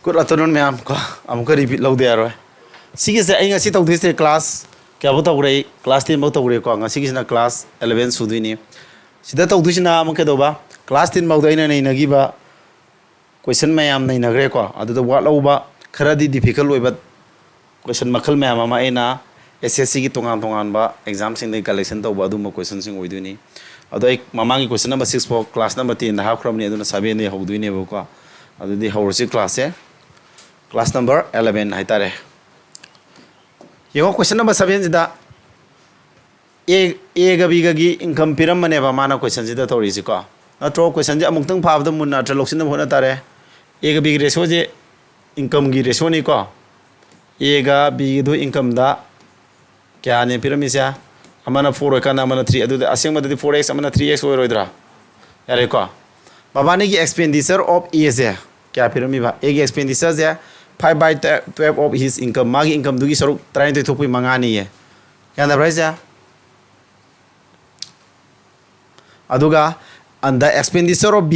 Good afternoon, ma'am. I'm going to repeat loud there. Sige sa ay nga si tawag dito class kaya mo tawag ray class 10 mo tawag ray ko nga sige na class 11 sudui ni sida tawag dito na mo kedo ba class 10 mo dai na nei nagi ba question mayam nei nagre ko adu da wa law ba khara di difficult oi ba question makhal mayam ma ena SSC gi tongan ba exam sing nei collection taw ba adu mo question sing oi du ni adu ai mamangi question number 6 for class number 10 na ha khram ni adu na 7 ni ho du ni ba ko adu di horsi class e class number 11 hai tare question number 7 jida a ga b ga gi income piram mane ba mana question jida tori ji ko na tro question je amuk tang phab da mun na traloksin na hona tare a ga b gi ratio je income gi ratio ni ko a ga b do income da kya ne piram isya amana 4 ka na amana 3 adu aseng ma da 4x amana 3x oi roidra yare ko babani gi expenditure of a je kya piram ba a gi expenditure je 5/12 of his income magi income dugi saruk trying to thopui mangani ye yana price ya aduga and the expenditure of b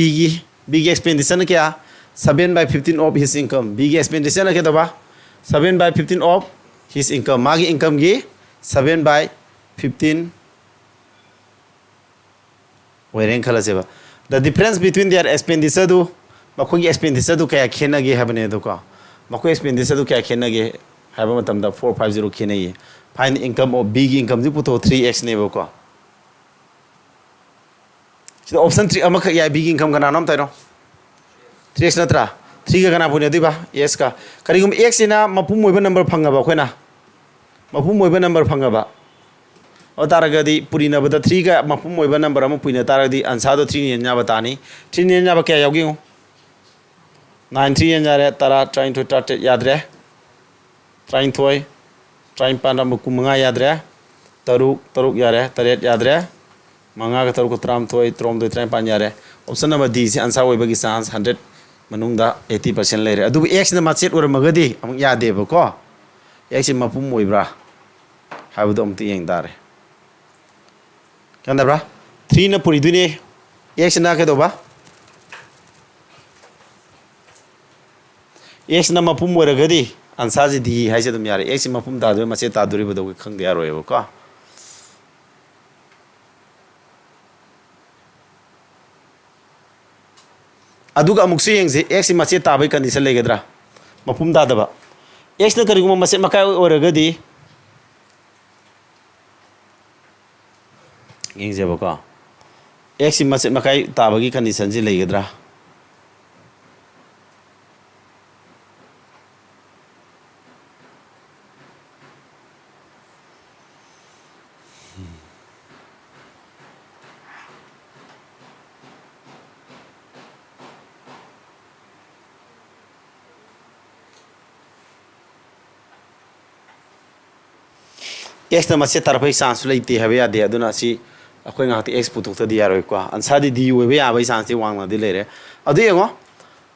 expenditure na kya 7/15 of his income b expenditure na kya ba 7/15 of his income magi income gi 7/15 wairen khala se ba the difference between their expenditure do makoi expenditure do kya khena gi habne do ko mako expenditure do kya khena ge haba matam da 450 khena ye find income of big income ji puto 3x ne ko so option 3 amaka ya big income kana nam tai no 3x natra 3 ga kana pune diba yes ka karigum x ina mapum moiba number phanga ba khoina mapum moiba number phanga ba o taraga di purina bada 3 ga mapum moiba number am puina taraga di answer do 3 ni nya ba tani 3 ni nya ba kya yogi 9 3 nya re tara trying to start yadre trying thoi trying pana mukum nga yadre taruk yare taret yadre manga ga taruk tram thoi trom do trying pan yare option number d si answer oi bagi chance 100 manung da 80% le re adu x na machet or magadi amuk yade ba ko x mapum oi bra habu dom ti yeng dare kanda bra 3 na puri du ni x na ke do ba x na mapum oi gadi answer ji di hai se dum yare x mapum da do machet ta duri ba do khang de yaro ba ko aduga amuk se yeng se x machet ta bai condition le gedra mapum da ba x na kari guma machet makai oi gadi yeng je ba ko x machet makai ta ba gi condition ji le gedra x na machet tarpai chance leite habe ya de aduna si akoi ngati x putuk ta dia roi kwa ansa di di we ya bai chance wang na di lere adu yengo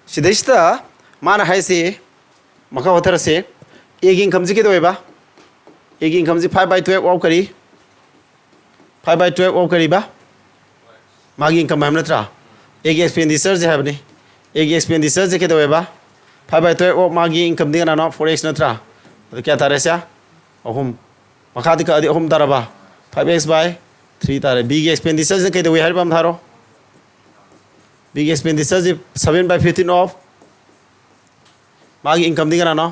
sidaista mana hai se maka wathar se a gi income ji ke doi ba a gi income ji 5/12 of kari 5/12 of kari ba magi income ham natra a gi expenditure je habni a gi expenditure je ke doi ba 5/12 of magi income di na no 4x natra adu kya tare sya ahum makadi ka adi ahum taraba 5x by 3 tare big expenditure je kede we har bam tharo big expenditure je 7/15 of magi income dinga no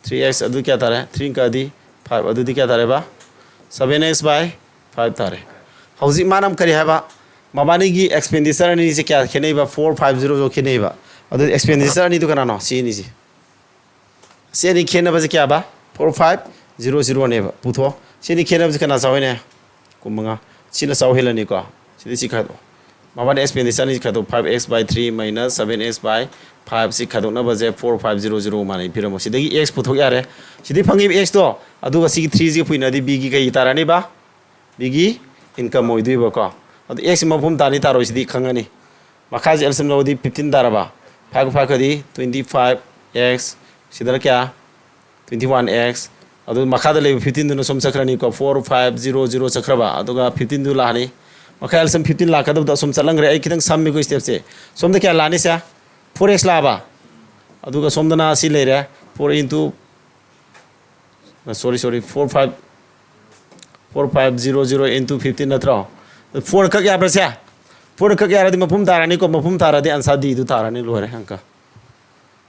3x adu kya tare 3 ka di 5 adu di kya tare ba 7x by 5 tare hauji manam kari haba mabani gi expenditure ni je kya khenei ba 450 jo khenei ba adu expenditure ni du kana no si ni ji se ni khena ba je kya ba 4500 ne ba putho sini khena bi kana saw ne kumanga sina saw helani ko sini si khado maba ne expenditure ni khado 5x by 3 minus 7x by 5 si khado na ba je 4500 mane piramo sidagi x putho yare sidi phangi x to adu ga si 3 ji puina di b gi kai tarani ba b gi income oi dui ba ko adu x mafum tani taro sidi khangani makhaji alsam lo di 15 daraba 5 ka di 25x sidara kya 21x adu makada le 15 no som sakrani ko 4500 sakraba aduga 15 du lani makal sam 15 la kadab da som chalang re ai kitang sam mi ko step se som da kya lani sa 4x la ba अदुगा सोमदना सी लेरे 4 into sorry 4500 into 15 नत्रो 4 का क्या प्रश्न 4 का क्या रहा मफुम तारानी को मफुम तारा दे answer the तारानी लोरे अंक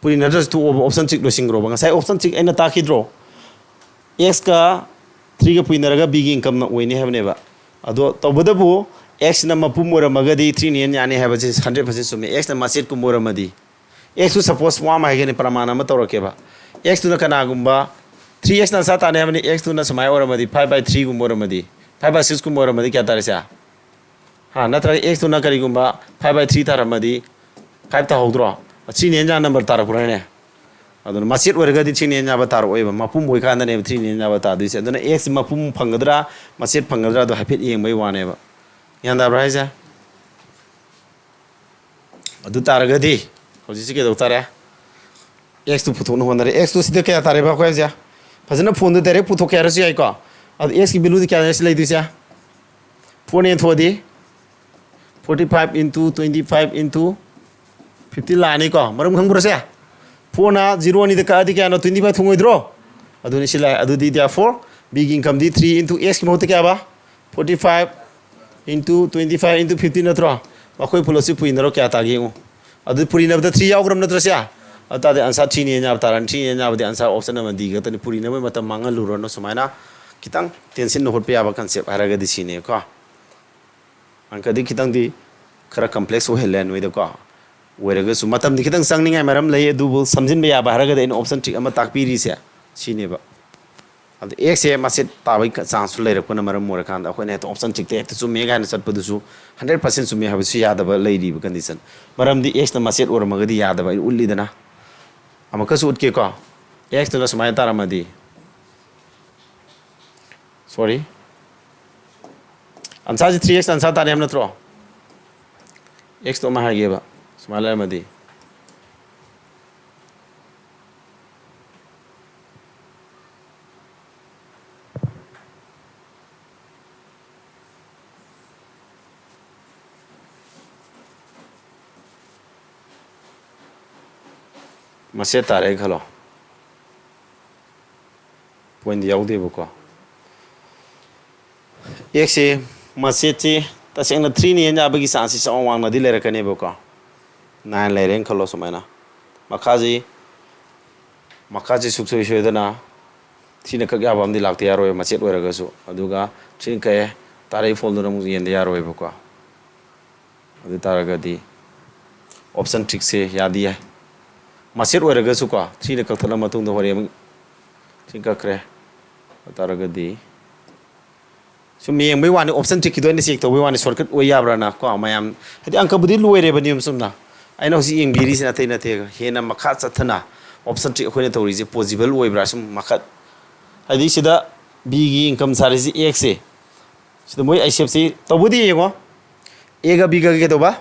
पूरी नजर टू ऑप्शन चिक लो सिंग्रो बंगा ऑप्शन चिक एना ताकिद्रो x का 3 का पुइनरगा b की इनकम न ओइने हेबनेबा अदो तबदबु x न मफुम मोरमगदी 3 ने याने हेबजे 100% सुमे x न मासेट को मोरमदी x to suppose wa ma hegene pramana ma tawrakeba x to na kanagumba 3x na sa tane hamani x to na samay oramadi 5/3 gum oramadi 5/6 gum oramadi kya tare sa ha natra x to na kari gumba 5/3 taramadi 5 ta hodro chi ne nya number tar purane aduna masit oragadi chi ne nya ba tar oiba mapum hoi khanda ne 3 ne nya ba ta dise aduna x mapum phangadra masit phangadra do hapit yeng bai wane ba yanda braisa adu taragadi हौजी के तारे x तो पुथोन होनरे x तो सिधे क्या तारे बा कोइ जा फजना फोन दे डायरेक्ट पुथो क्या रसी आइको अब x की वैल्यू क्या है लैदि जा फोन ए थोदी 45 into 25 into 50 लानी को मरम खंगुर से फोन 0 नि द का दि क्या न 25 थोंगोइद्रो अदुनि सिला अदुदि दिया 4 big income di 3 into x की महत क्या बा 45 into 25 into 50 नत्रो मखोइ फुलोसि पुइनरो क्या तागेगो अदु पुरी नबद 3 यावग्रम नत्रस्या अतादे आंसर 3 ने न्याब तारन 3 ने न्याबदे आंसर ऑप्शन न दी गतनि पुरी नब मत मांगा लुरनो समायना कितंग टेंशन न होटपे याबा कांसेप्ट हारगा दि सिने को अंक दि कितंग दि खरा कॉम्प्लेक्स ओहेलन वेद को वेरगा सु मतम दि कितंग संगनिंगाय मरम लय दुबु समजिन बे याबा हारगा दे ऑप्शन टिक अमा ताकपिरि से सिनेबा अब एक से मासे ताबै चांस लैरकन मरम मोरखान अखोने तो ऑप्शन चिकते एक तो मेगा न चटपदुसु 100% सुमे हाबसु यादब लैरिब कंडीशन मरम दी एक्स न मासेट ओर मगदी यादब उल्लीदना अमकसु उटके को एक्स तो समाय तारमदी सॉरी आंसर 3x आंसर तारे हम नत्रो एक्स तो माहागेबा समालमदी मसे तारे खलो पॉइंट याउदेबको एक से मसे चे तसेंग 3 ने याबगी चांस से वांग नदी लेरकनेबको 9 लेरें खलो समायना मखाजी सुखसोय सोयदना 3 न कग याबमदि लागते यारोय मसेट ओरगसु अदुगा 3 कय तारे फोल्डर मु येंद यारोयबको अदु तारगदी ऑप्शन ट्रिक से यादी है मासेट ओरगसु को 3 ने कथला मतुंग द होरे 3 कक्रे तारगदी सुम येंबै वानि ऑप्शन ट्रिक किदो ने चेक तोबै वानि शॉर्टकट ओय याब्राना को मायाम हदि अंक बुदि लोयरे बनियम सुमना आइना होसि येंबिरि सिना थै नथे हेना मखा चथना ऑप्शन ट्रिक अखोने तौरिजे पॉसिबल ओयब्रा सुम मखा हदि सिदा बी गी इनकम सारिजि x से सिदा मोय आइसेप से तबुदि येगो a गा b गा के तोबा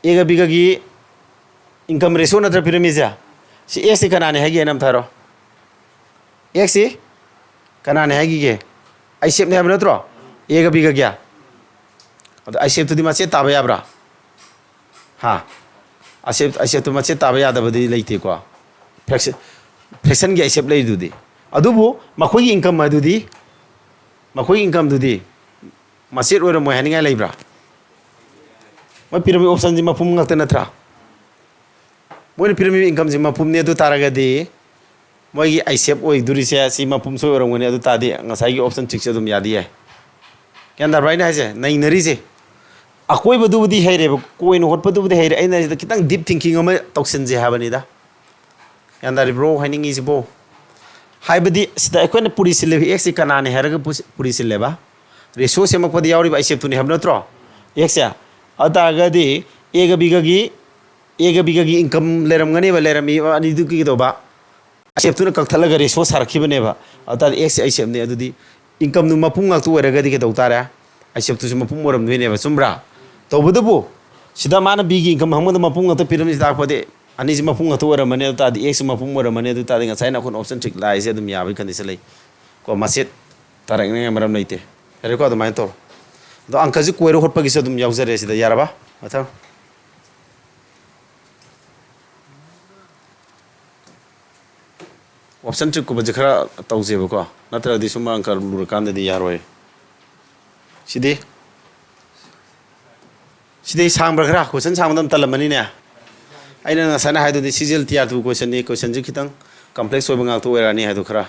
a गा b गा गी इनकम रेशो नत्र पिरामिजा सी x से कनाने हैगी नम थारो x से कनाने हैगी के आइसेप ने हम नत्रो a गा b गा क्या अद आइसेप तुदि मासे ताबा याब्रा हां आइसेप तो मासे ताबा यादबदि लैते को फ्रैक्शन के आइसेप लै दुदि अदुबु मखोई इनकम दुदि मासे ओर मोय हनिंगा लैब्रा म पिरामिड ऑप्शन जि मफुम ngakta नत्रा मोय पिरामिड इनकम जि मफुम ने दु तारगदि मोय गी आइसेप ओय दुरिसे सि मफुम सो ओरंगने अदु तादि ngasai gi option trick se dum yadi hai kyan da right na se nai nari se akoi badu budi haire coin हट बदु बudi haire aina se kitang deep thinking ama toksin je habani da kyan da bro haning is bo hai badi sida ekone puri sile x se kana ne haraga puri sile ba ratio se mak padi yauri ba isep tu ne habna tro x ya ada gadi a ga b ga gi income leram ngani ba lerami ani du ki do ba isep tu ne kakthalaga ratio sarkhi bane ba ada x isep ne adudi income nu mapung ngak tu era gadi ke do tara isep tu mapung moram ne ba sumbra to budu sida mana b gi income hamma mapung ngak pyramid da pade ani ji mapung ngak tu era mane ta di x mapung moram mane du ta di ngasai na kon option trick lai se dum ya ba kan disalai ko maset tarang ne maram leite ere ko adumai to do angka ji koiro hot pagi se dum yaujare sida yaraba matha option trick को खरा तौजेबको नत्रदि सुम अंक लुरकानदि यारोय सिदि सिदि सांब्र खरा question सांबदम तलमनी ने आइना नसाना हाइदुदि CGL TR 2 question नि question जि खितंग complex ओइब गांग तो एरानी हाइदु खरा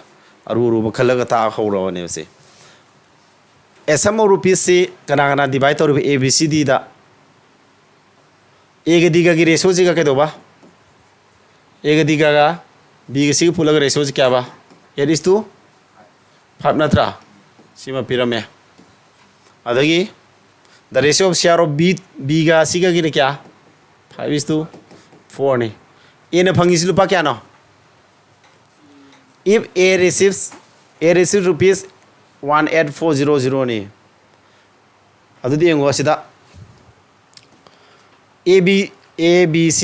अरु खलगा ता खौरवने से एसम रुपीस से कना डिवाइड तौर ए बी सी डी दा ए ग डी गी रेशो जी कदोबा ए ग डी गा बी ग सी पुलग रेशो जी क्या बा 8:5 नत्रा सिमा पिरमे अदगी the ratio of share of B गा सी गी क्या 5:4 ने ए न फंगिस लुपा क्या no if a receives rupees 18400 ni adudi yengo asida ABC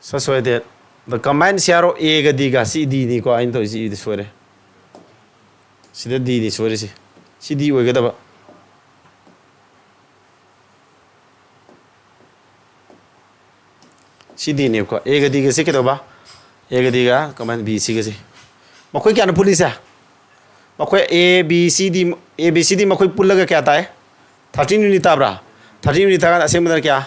so that the combined share of a ga d ga c d ni ko ain to si di sore sida d ni sore si d we ga da ba CD ने को ए गदी के से के दोबा ए गदी का comment B C के से मखोय क्या न पुलिस है मखोय ए बी सी डी मखोय पुल्लगा क्या ताए 13 यूनिट ताबरा 13 यूनिट तागा असे मदर क्या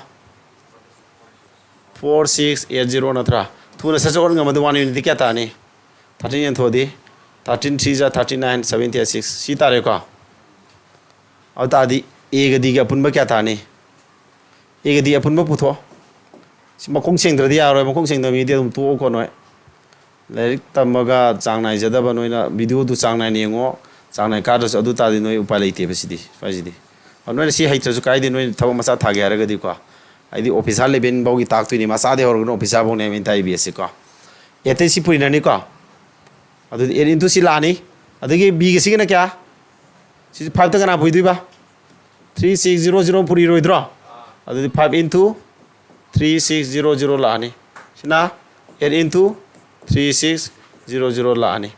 4680 नत्रा थुना सच और ngam 1 यूनिट क्या ताने 13 एन थोदी 13 3 जा 39 76 सी तारे को अब तादी ए गदी का पुनबा क्या ताने ए गदी पुनबा पुथो मखों सेंद्रदी यारोय मखों सेंद्रमी दे तो को नोय लाइक तमगा चांगनाय जदब नोयना वीडियो दु चांगनाय नेंगो चांगनाय कादस अदु तादि नोय उपाय लेते बसिदि फाजिदि नोय सी हाइत्रसु कायदि नोय थब मसा थागे हारगदि को आइदि ऑफिसर लेबेन बाउगी ताक्तुनि मसा दे हरगनो ऑफिसर बोने मिन ताइ बीएससी को एते सी पुइनानि को अदु ए इनटु सी लानि अदुगी बी गे सिगना क्या सी 5 त कना पुइदुबा 3600 पुरि रोइद्रो अदु 5 into 3600 लाने सिना 8 into 3600 लाने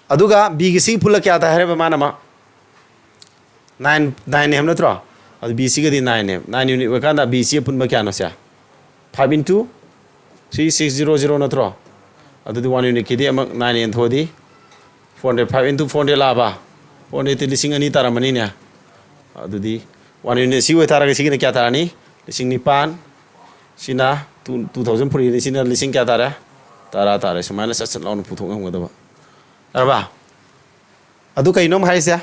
अदुगा बी गी सी पुल क्या था है माना मा 9 ने हम नत्रो अदु बी सी गदी 9 ने 9 यूनिट वकांदा बी सी पुन क्या नो सा 5 into 3600 नत्रो अदु 1 यूनिट किदि अमक 9 एन थोदी 400 5 into 400 लाबा 400 ते लिसिंग अनि तारामनी ने अदुदी 1 यूनिट सी वे तारा सी ने क्या तारानी लिसिंग निपान सिना 2000 पुरी सिना लिसिंग क्या तारा तारा तारा सुमाइना सच लाउन पुथों गदबा अरबा अदु कइनोम हाइसा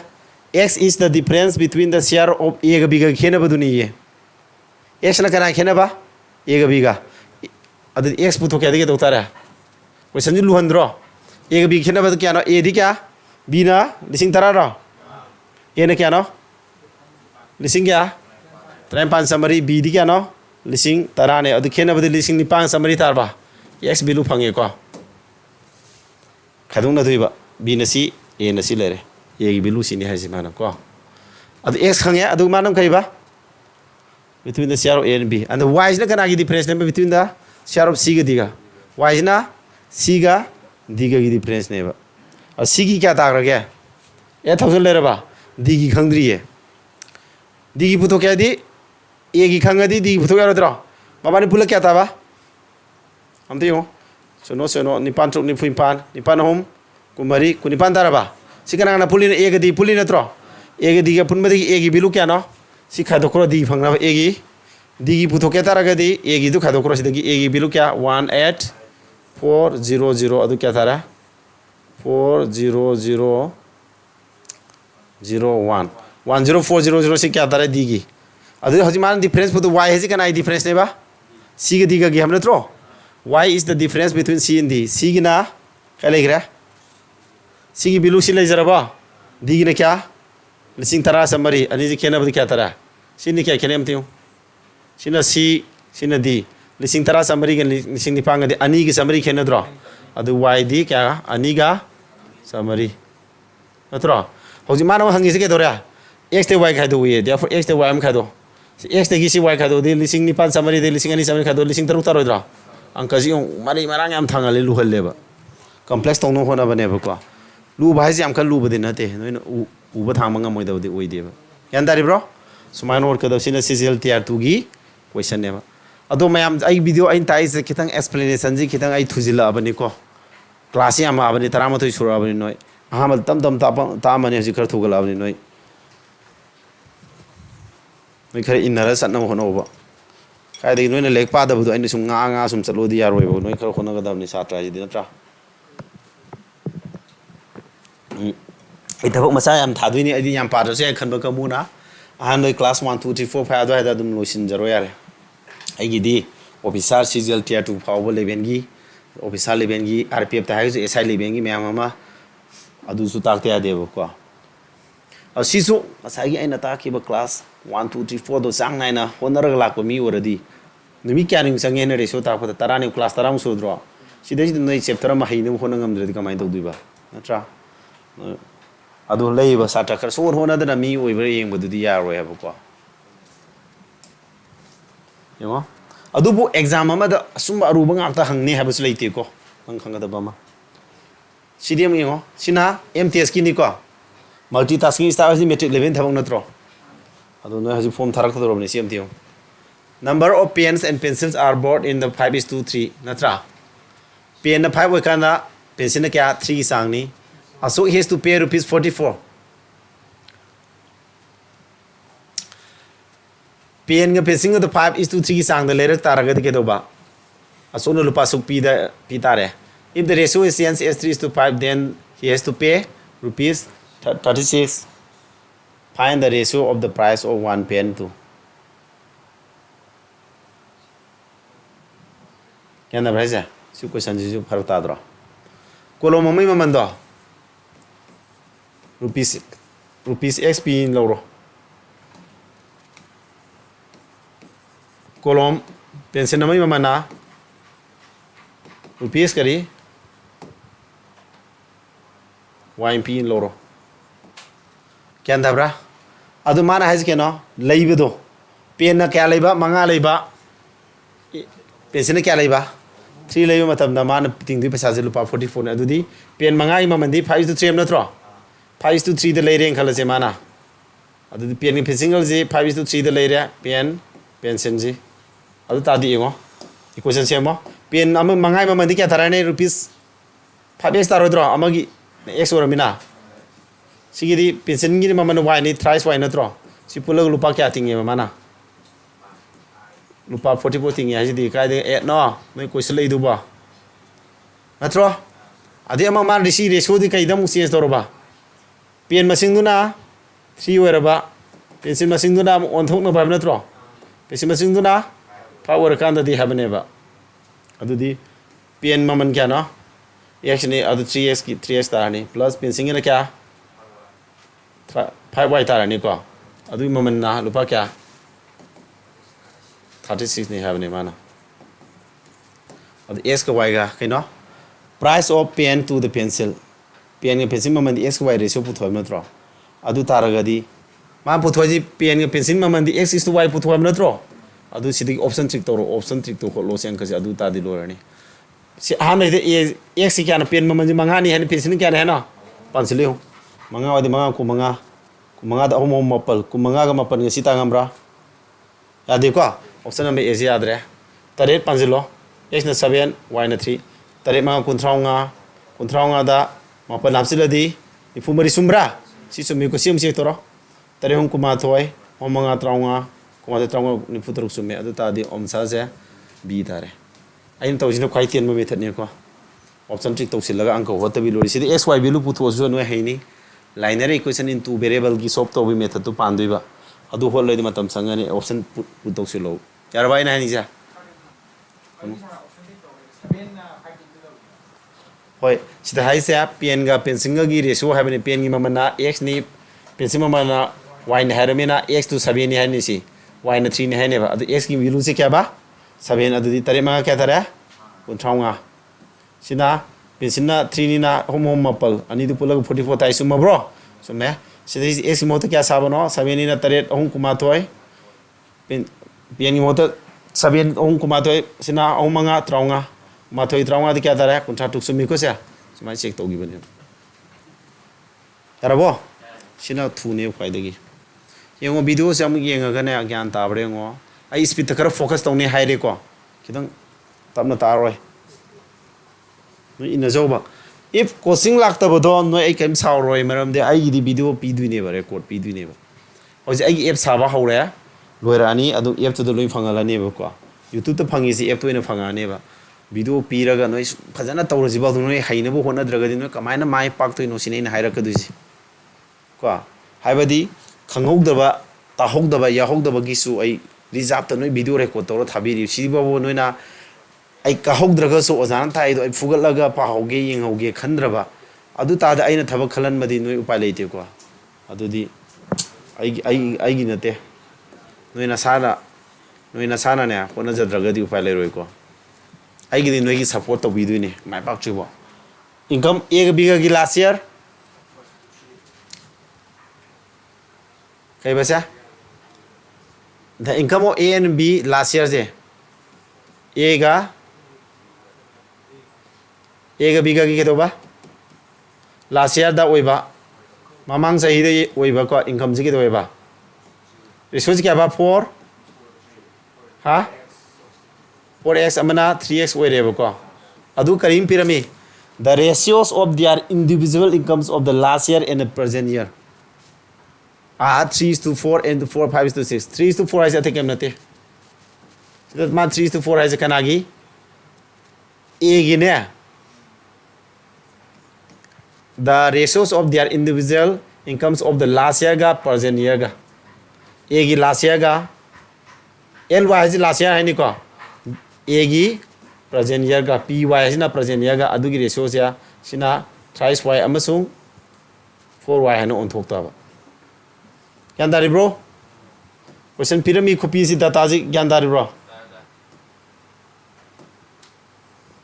x is the difference between the share of a ga b ga khena baduni ye x na kana khena ba a ga b ga adu x putho kya dige to tara question ji luhandro a ga b khena ba kya no a di kya b na lising tara ro a na kya no lising kya 35 summary b di kya no lising tara ne adu khena ba lising ni 5 summary tarba x bilu phange ko khadung na duiba b na si a na si lere a gi bilu si ni haisi mana ko adu x khange adu manam kai ba between the share of a and b and the y is na kana gi difference ne between the share of c ga d ga y is na c ga d ga gi difference ne ba a c gi kya ta ra ge 8000 lere ba d gi khangdri ye d gi puto kya di a gi khangadi d gi puto kya rodro mabani pula kya ta ba amte yo sono nipan truk ni puimpan nipan hom kumari kunipan tara ba sikana na pulina a ga di pulina tro a ga di ga punmadi a gi bilu kya no sikha dokro di phangna a gi d gi puto kya tara ga di a gi du kha dokro sidagi a gi bilu kya 18400 adu kya tara 40001 10400 से क्या तारा दी गी अदु हजिमान difference पुतो y है kana difference ne ba c ga d ga gi हमने tro y is the difference between c and d c gi na क्या लिख रहा c gi बिलु सी ले जरा बा d gi ने क्या लिसिंग तरा समरी अनि जी खेना बद क्या तरा c ने क्या खेने मते सिना c सिना d लिसिंग तरा समरी के लिसिंग निपांग दे अनि की समरी खेना द्रो अदु y d क्या अनि ga समरी नत्रो हजि मानव हंगी से के दोरा x ते y खादो ये therefore x ते y am खादो x ते गिसी y खादो दे लिसिंग निपान समरी दे लिसिंग अनि समरी खादो लिसिंग तरुक तारोइद्रा अंक जी मारी मारांग याम थांगले लुहल्लेबा कॉम्प्लेक्स तौनो होना बनेबा को लु भाई से आमखा लुबदे नते नोइन उब थांग मंगा मोइदबदे ओइदेबा यान दारिब्रो सुमाइन वर्क कदो सिना CCL TR2 गी क्वेश्चन नेबा अदो मैम आई वीडियो आई ताइसे खितंग एक्सप्लेनेशन जी खितंग आई थुजिलाबनी को क्लास याम आबनी 13 सुराबनी नोय अहमल तम तम तामने हजि खर थुगलाबनी नोय नोय खर इनर सन्नम होनोबा कायदि नोयने लेक पादबदो आइने सुम nga सुम चलोदि यारोयबो नोय खर होनगदबनी सात्रा जि नत्रा इथबक मसा याम थादुइनी आइदि याम पादरसे आइ खनबा कमुना अहन नोय क्लास 1 2 3 4 5 अदो दुम लोसिन जरो यारे आइगिदि ऑफिसर सीजीएल टियर 2 फाउबो लेवेनगी ऑफिसर लेवेनगी आरपीएफ ता हाइजु एसआई लेवेनगी मैम अमा अदुसु ताकते यादेबो को असिसु मसागी आइना ताकिबा क्लास 1 2 3 4 दो चांग नाइना होनरग लाकबो मी ओरदी नुमी क्यानिंग संगे ने रेसो ताकबा तरानि क्लास 13 सुद्रो सिदैजि नोय चैप्टर मा हैनो होनंगमद्रदि कमाय तौदुइबा नत्रा अदु लेइबा साटा खर सोर होनदना मी ओइबा येंबदुदि यारोय हबको यंगो अदुबु एग्जाम अमदा असुम अरुबा ngakta hangni habus leite ko nang khangada bama CDM yingo sina MTS ki ni ko multitasking style si metric 11 thabang natro adu no haji form tharak thadoro ni CMTO number of pens and pencils are bought in the 5:3 natra pen na 5 wakana pencil na kya 3 sang ni aso he has to pay rupees 44 pen ga pencil the 5:3 sang the lerak taraga de kedoba aso no lupa suk pi tare if the ratio is as 3:5 then he has to pay rupees 36 find the ratio of the price of one pen to क्या ना भाई से question जी फरक तादरो कोलम mummy ममंदो rupees XP लौरो कोलम पेंसिल नमई ममना रुपीस करी YP लौरो क्या दबरा अदु माना है केनो लेइबदो पेन ना क्या लेबा मंगा लेबा पेंसिल क्या लेबा 3 लेबा मतम ना मान तिंगदि पैसा जे लुपा 44 ने अदुदि पेन मंगाई ममंदि 5:3 नत्रो 5:3 द लेरे खलसे माना अदुदि पेन नि पेंसिल जे 5:3 द लेरे पेन पेंसिल जी अदु तादि एगो इक्वेशन सेमो पेन अम मंगाई ममंदि क्या थाराने रुपीस 5x तारोद्रो अमगी x ओरमिना सिगिदि पेंसिल गी ममन y नि थ्राइस y नत्रो सि पुलग लुपा क्या तिंगे माना लुपा 44 तिंगे हाजिदि कायदे ए नो मै क्वेश्चन लेदुबा नत्रो अदि अमा मान रिसी रेशो दि कैदम चेंज तोरबा पेन मसिंगदुना 3 ओरबा पेंसिल मसिंगदुना ओनथोकना बाब नत्रो पेंसिल मसिंगदुना 5 ओर कांददि हाबनेबा अदुदि पेन ममन क्या नो x ने अदु 3x की 3x तारनी प्लस पेंसिल ने क्या 5y तारनी को अदु ममन ना लुपा क्या 36 ने हाबने माना अदु x का y का कइनो price of pen to the pencil pen के पेंसिल ममन x का y रेशियो पुथोय नत्रो अदु तारगदि मा पुथोयजि pen के पेंसिल ममन x:y पुथोय नत्रो अदु सिदि ऑप्शन ट्रिक तोरो ऑप्शन ट्रिक तो लो सेंक से अदु तादि लोरनी si hana de x si kana pen mamanji mangani hani pencil क्या है ना पेंसिल हो मंगा वादी मंगा को मंगा दा होम मपल को मंगा ga मपल ngasi tangambra ya de ko option number a याद रे तरे पेंसिल x ना 7 y ना 3 तरे मंगा कुंथरांगा दा मपल नापसिलदि इफुमरी सुमब्रा si sumi ko sim se toro तरे हम कुमा थोय हम मंगा त्रांगा कुमा त्रांगा निफुतरुक सुमे अदु तादि omsa se b तारे आइन तौजिन ख्वाइ तेन मेथड ने को ऑप्शन ट्रिक तौसिलगा अंक होतबि लोरि सिदि xy वैल्यू पुथोसु नो हैनी liner equation in two variable की सॉल्व तौबि मेथड तो पांदुइबा अदु होल लेदि मतम संगने ऑप्शन पुथोसिलो यारबा इन हैनी जा होय सिदा हाइसे पेन गा पेंसिल गी रेशियो हैबने पेन गी ममना x नि पेंसिल ममना y ने हैरमेना x to 7 नि हैनी सी y ने 3 नि हैनेबा अदु x की वैल्यू से क्या बा 7 अदुदि तरे मा क्या तरे कुंथांगा सिना पेंसिलना 3 निना होम मपल अनि दु पुलग 44 ताइ सुम ब्रो सुमे सिदि x मोत क्या साबनो 7 निना तरे होम कुमाथोय पेन मोत 7 होम कुमाथोय सिना होम मंगा त्रांगा माथोय त्रांगा दि क्या तरे कुंथा टुक सुमी को से सुमाय चेक तोगी बने यारबो सिना थुने फाइदगी येंगो वीडियो से हम येंगा गने ज्ञान ताबरे ngo ai speed खर फोकस तौने हाइरे को khidang tapna taroi noi inajauba if coaching lakta bodo noi ai kem sauroi maram de ai gi video piduine ba record piduine ba hoje ai app saba haure loirani adu app to loi phangalani ba ko YouTube ta phangi si app to ina phangane ba video piraga noi fajana tawrasi ba noi haina bo hona dragadi noi kamaina mai pak to no sine ina haira kadusi ko haibadi khangogdaba tahogdaba yahogdaba gisu ai reserve ta noi video record tawra thabiri sibabo noina ai kahogdraga so ozan thai do ai fugalaga pahoge yenghoge khandraba adu ta da aina thaba khalan madi noi upai leite ko adudi ai gi nate noina sana ne kona jadraga di upai leroi ko ai gi noi gi support to bidu ne mai pak chibo income a biga gi last year kai basa the income of A and B last year je A ga B ga gi kedoba last year da oiba mamang sahi de oiba ko income ji kedoba resource kya ba 4 ha 4x amana 3x oireba ko adu karim pirami the ratios of their individual incomes of the last year and the present year are 3:4 and 4:5:6 3:4 is athek amnate that man 3:4 is kanagi a gi ne the ratios of their individual incomes of the last year ga present year ga a gi last year ga ly is last year hai ni ko a gi present year ga py is na present year ga adu gi ratio sia sina thrice y amasung 4y hanu on thok ta ba gyandari bro question pyramid copy si data ji gyandari bro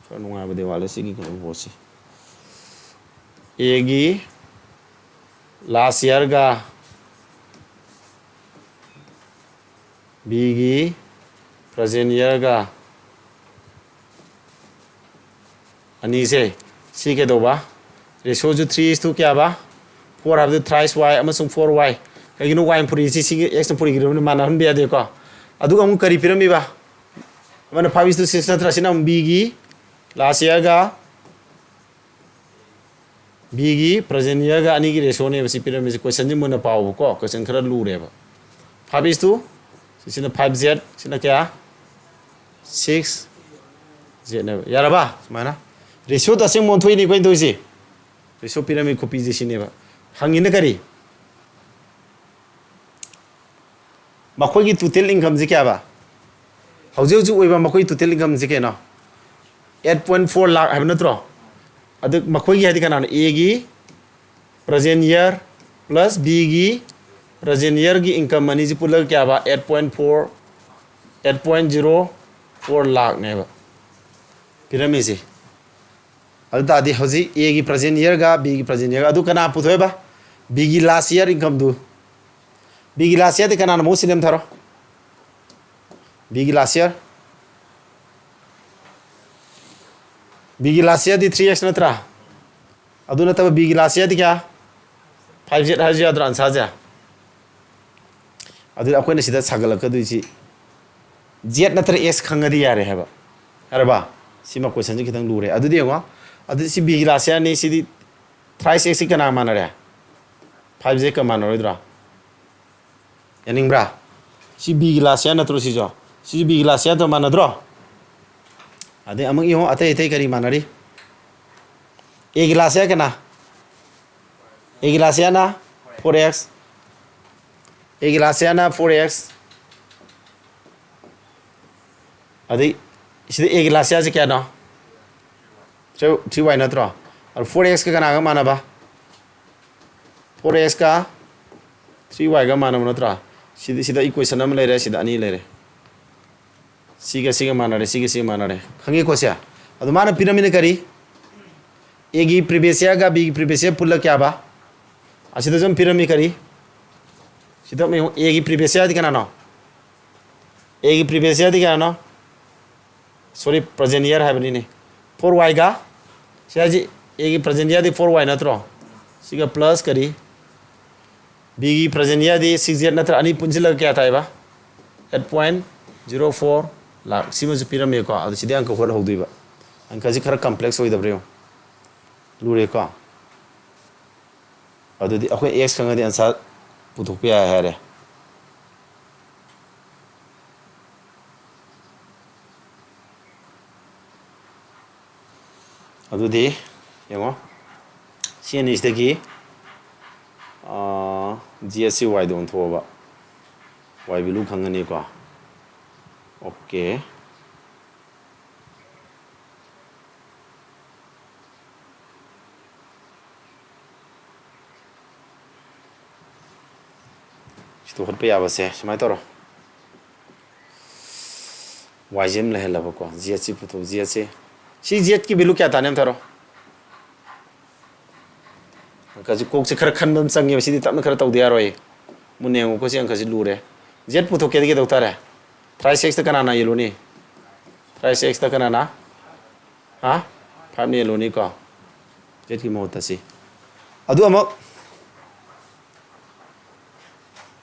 so nunga ba de wala si gi ko bosi a gi last year ga b gi present year ga ani se si ke do ba ratio ju 3 is to kya ba 4 have the thrice y amasung 4y kagino y puri si x puri gi no mana hun bia de ko adu ga mu kari pirami ba mana 5 is to 6 na tra sina b gi last year ga b gi present year ga ani gi ratio ne si pirami si question ji mona paw ko question khara lu re ba 5 is to sina 5z sina kya 6 z ne yara ba mana ratio ta sing mon thoi ni ko indoi si ratio pyramid copy ji sine ba hangin na kari makoi gi total income ji kya ba hauju ju oiba makoi total income ji ke na 8.4 lakh have natro adu makoi gi hadi kana a gi present year plus b gi present year gi income mani ji pula kya ba 8.04 lakh ne ba pyramid si adu ta di hoji a gi present year ga b gi present year adu kana puthoi ba b gi last year income du b gi last year de kana mo sinem tharo b gi last year di 3x natra adu na taba b gi last year di kya 5z haji adran saja adu akoina sida sagal ka du ji z natra x khangadi yare haba arba sima question ji kitang lure adu de wa adu si b gi last year ni si di thrice x kana manare 5z ka manaroidra yaning bra si b gi last year natro si jo si b gi last year to manadro ade amang yo ate kari manari a gi last year kana a gi last year na 4x a gi last year na 4x ade isi a gi last year se kya na so 3y natro और 4x का kana ga mana ba 4x ka 3y ga mana natra sida equation am lere sida ani lere siga mana re siga mana re khangi ko sia adu mana pyramid kari a gi previous year ga b gi previous year pulla kya ba asida jam pyramid kari sida me a gi previous year di kana no a gi previous year di kana no sorry present year hai bani ne 4y ga sia ji a gi present year di 4y natro siga plus kari b gi present year di 6z natra ani punjila kya tha ba 8.04 lakh सिमजु पिरमेको अदु सिदे अंक whole होदुइबा अंक जि खरा complex होइदब्रियो लुरेको अदुदि अखोय x खंगदि answer पुथोकपे याय हारे अदुदि यंगो सी इसदगी GSC y दोन थोबा y value खंगनी को okay तो हट पे याबसे समाय तरो वाइजेम लहलब को GSC पुतो GSC सी Z की वैल्यू क्या ताने तरो अंकजी कोक से खर खन बम संगे सिदी तपन खर तौदे यारोय मुनेंगो को से अंकजी लूरे Z पुतो के दौतारे थ्राइस x कनाना येलोनी थ्राइस x कनाना हा 5 ने येलोनी को Z की मोहत सी अदु अमक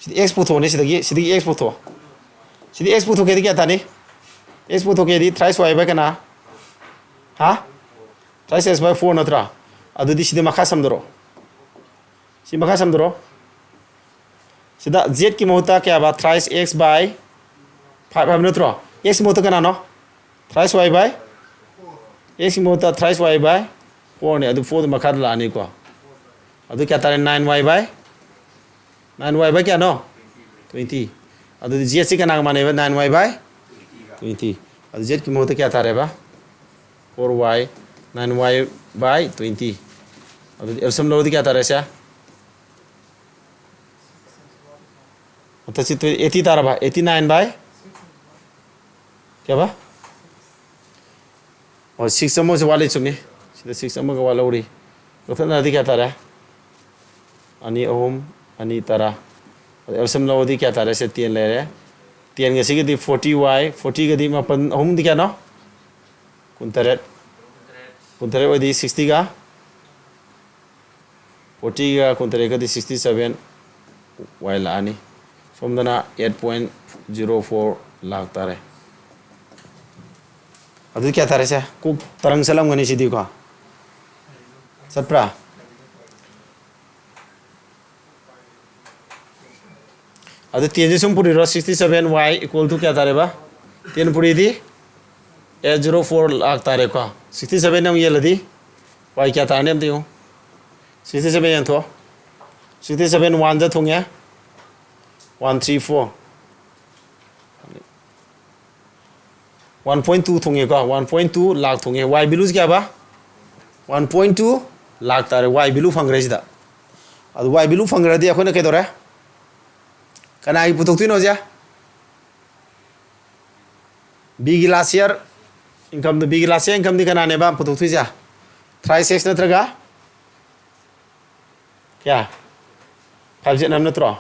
सिदी x पुतो ने सिदी x पुतो सिदी x पुतो के क्या ताने x पुतो के दी थ्राइस y बाय कना हा थ्राइस x बाय 4 नत्रा अदु दी सिदी मखा समदरो सी मखा समदरो सिदा Z की मोहता क्या बा थ्राइस x बाय 5 have नत्रो x मोहता कना नो थ्राइस y बाय x मोहता थ्राइस y बाय 4 ने अदु 4 मखा लानी को अदु क्या तारे 9y बाय 9y बाय क्या नो 20 अदु GSC का नाम माने 9y बाय 20 अदु Z की मोहता क्या तारे बा 4y 9y बाय 20 अदु एलसम लो क्या तारे से तो 80 तारा बा 89 बाय क्या बा और 6 अमो से वाले चुने सिदा 6 अमो का वाला उड़ी तो तना दी क्या तारा अनि ओम अनि तारा एलसम लो दी क्या तारा से 10 ले रे 10 के सिगे दी 40y 40 के दी मापन ओम दी क्या नो कुंतरे वो दी 60 का 40 का कुंतरे का दी 67 y लानी सोमदना 8.04 लाख तारे अदु क्या तारे से कुक तरंग सलम गनी सिदी को सत्प्रा अदु 10 सुम पुरी 67 y इक्वल टू क्या तारे बा 10 पुरी दी 804 लाख तारे को 67 नम ये लदी y क्या ताने हम दियो 67 यन थो 67 1 जा थोंगे 134 1.2 थोंगे को 1.2 लाख थोंगे y वैल्यू क्या बा 1.2 लाख तारे y वैल्यू फंगरे सिदा अदु y वैल्यू फंगरदी अखोने के दोरे कनाई पुथोक्तिनो जा b की last year income the b की लास्ट ईयर इनकम दी कनाने बा पुथोक्ति जा थ्राइस x नत्रगा क्या 5z नम नत्रो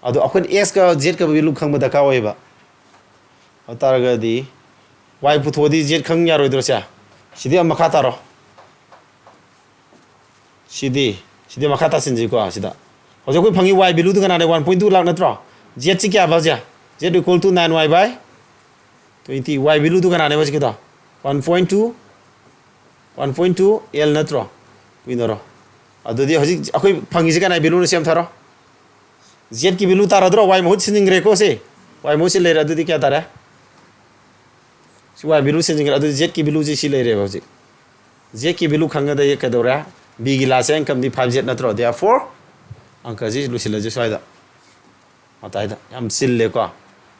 अदु अखोन x का z का वैल्यू खंग बदा का ओइबा अतारगदी y पुथोदी z खंग यारोइद्रो सा सिदि मखा तारो सिदि मखा तासिनजि को सिदा हजो कोई फंगी y वैल्यू दुगनाने 1.2 लाख नत्रो z ची क्या बाजा z equal to 9y by 20 y value दुगनाने बस किदा 1.2 l नत्रो विनरो अदुदि हजि अखोई फंगी से कनाय वैल्यू सेम थारो Z की वैल्यू ताराद्रो y बहुत सिंजिंग्रे को से y बहुत से ले रहा अदुदि क्या तारा y वैल्यू सिंजिंग्रे अदुदि Z की वैल्यू से ले रे हजि Z की वैल्यू खंगदा ये कदोरा b की लास्ट इनकम दी 5z नत्रो therefore अंक जी लुसिल जे स्वाइदा मताइदा हम सिल्ले को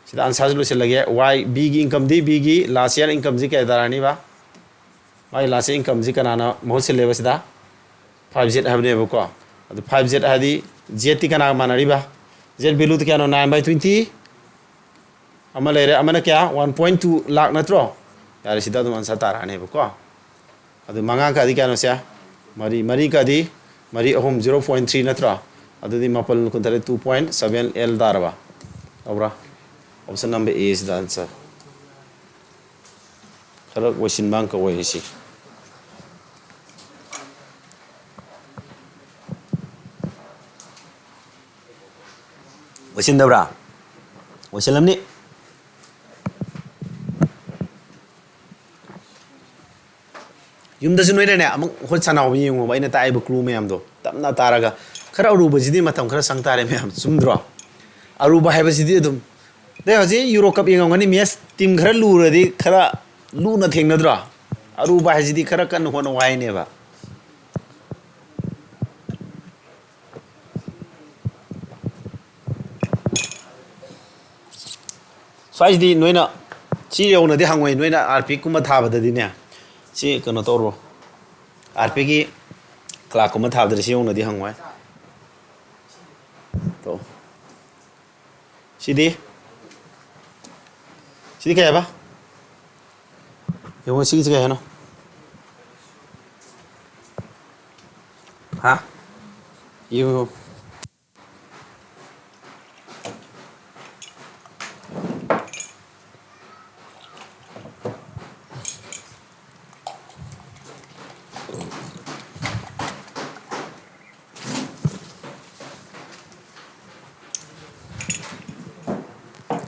सिदा आंसर लुसिल लगे y b की इनकम दी b की लास्ट ईयर इनकम जी क्या दारानी बा y लास्ट इनकम जी कनाना बहुत से लेबा सिदा 5z हमने बको अदु 5z आदि z ती कना मानरिबा z वैल्यू तो क्या नो 9/20 अमा लेरे अमना क्या 1.2 लाख नत्रो यारे सिदा तुम आंसर ताराने बको अदु मंगा का दि क्या नो से मरी का दी मरी अहोम 0.3 नत्रो अदुदि मपल कुंतरे 2.7 l दारबा औरा option number A is the answer खरक वसिन बांग का वहिसी वसिन दबरा वसिलमनी ꯌꯨꯝꯗꯁꯨ ꯅꯣꯏꯅꯅꯦ ꯑꯃꯨꯛ ꯍꯣꯠ ꯁꯥꯟꯅꯧꯕ ꯌꯦꯡꯉꯣꯕ ꯑꯩꯅ ꯇꯥꯛꯏꯕ ꯀ꯭ꯂꯨ ꯃꯌꯥꯝꯗꯣ ꯇꯞꯅ ꯇꯥꯔꯒ ꯈꯔ ꯑꯔꯨꯕꯁꯤꯗꯤ ꯃꯇꯝ ꯈꯔ ꯆꯪ ꯇꯥꯔꯦ ꯃꯌꯥꯝ ꯆꯨꯝꯗ꯭ꯔꯣ ꯑꯔꯨꯕ ꯍꯥꯏꯕꯁꯤꯗꯤ ꯑꯗꯨꯝ ꯅꯣꯏ ꯍꯧꯖꯤꯛ ꯌꯨꯔꯣ ꯀꯞ ꯌꯦꯡꯉꯝꯒꯅꯤ ꯃꯦꯠꯁ ꯇꯤꯝ ꯈꯔ ꯂꯨꯔꯗꯤ ꯈꯔ ꯂꯨꯅ ꯊꯦꯡꯅꯗ꯭ꯔꯣ ꯑꯔꯨꯕ ꯍꯥꯏꯁꯤꯗꯤ ꯈꯔ ꯀꯟꯅ ꯍꯣꯠꯅꯧ ꯍꯥꯏꯅꯦꯕ ꯁ꯭ꯋꯥꯏꯁꯤꯗꯤ ꯅꯣꯏꯅ ꯁꯤ ꯌꯧꯅꯗꯤ ꯍꯪꯉꯣꯏ ꯅꯣꯏꯅ ꯑꯥꯔ ꯄꯤ ꯀꯨꯝꯕ ꯊꯥꯕꯗꯗꯤꯅꯦ ꯁꯤ ꯀꯩꯅꯣ ꯇꯧꯔꯣ ꯑꯥꯔ ꯄꯤꯒꯤ ꯀ꯭ꯂꯥꯛꯀꯨꯝꯕ ꯊꯥꯕꯗꯗꯤ ꯁꯤ ꯌꯧꯅꯗꯤ ꯍꯪꯉꯣꯏ ꯇꯣ ꯁꯤꯗꯤ ꯀꯩ ꯍꯥꯏꯕ ꯌꯦꯡꯉꯣ ꯁꯤꯒꯤꯁꯤ ꯀꯩ ꯍꯥꯏꯅꯣ ꯍꯥ ꯌꯦꯡꯉꯣ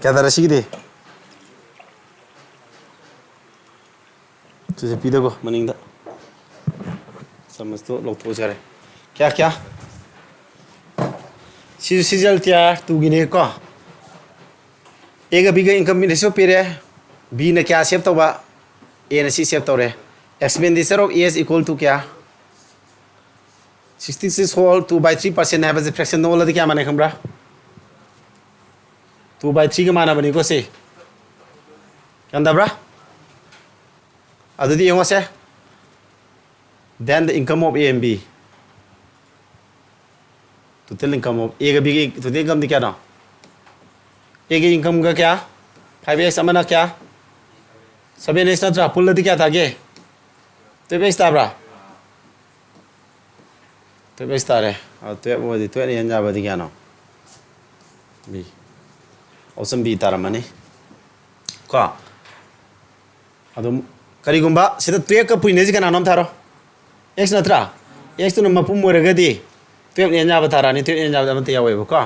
ꯀꯌꯥ ꯇꯥꯔꯦ ꯁꯤꯒꯤꯗꯤ ꯁꯤꯁꯦ ꯄꯤꯗꯀꯣ ꯃꯅꯤꯡꯗ ꯆꯥꯃꯁꯇꯣ ꯂꯧꯊꯣꯛꯑꯁꯦ ꯌꯥꯔꯦ ꯀꯌꯥ ꯁꯤꯁꯨ ꯁꯤꯖꯜ ꯇꯤꯌꯥꯔ ꯇꯨꯒꯤꯅꯦꯀꯣ ꯑꯦꯒ ꯕꯤꯒ ꯏꯟꯀꯝ ꯔꯦꯁꯤꯌꯣ ꯄꯤꯔꯦ ꯕꯤꯅ ꯀꯌꯥ ꯁꯦꯞ ꯇꯧꯕ ꯑꯦꯅ ꯁꯤ ꯁꯦꯞ ꯇꯧꯔꯦ expenditure of S equal two ꯀꯌꯥ 66 ꯍꯣꯜ 2/3% ꯍꯥꯏꯕꯁꯦ ꯐ꯭ꯔꯦꯛꯁꯟ ꯑꯣꯜꯂꯗꯤ ꯀꯌꯥ ꯃꯥꯟꯅꯩ ꯈꯪꯕ꯭ꯔꯥ 2/3ꯒ ꯃꯥꯟꯅꯕꯅꯤꯀꯣ ꯁꯤ ꯒ꯭ꯌꯥꯟ ꯇꯥꯕ꯭ꯔꯥ ꯑꯗꯨꯗꯤ ꯌꯦꯡꯉꯣꯁꯦ then the income of A and B total income of A गा B की total income दी क्या ना A की income का क्या 5x अमना क्या 7x ना पुल दी क्या था के 12x ताब्रा 12x तारे और 12 वो दी 12 यंजा बदी क्या ना B औसम B तारा मने का अदम करीगुंबा सिदा 12 का पुइने जी का नाम थारो x नत्रा x तो नम्मा पुम मोरगदी 12 यंजा बतारानी 12 यंजा बता मत यावे बका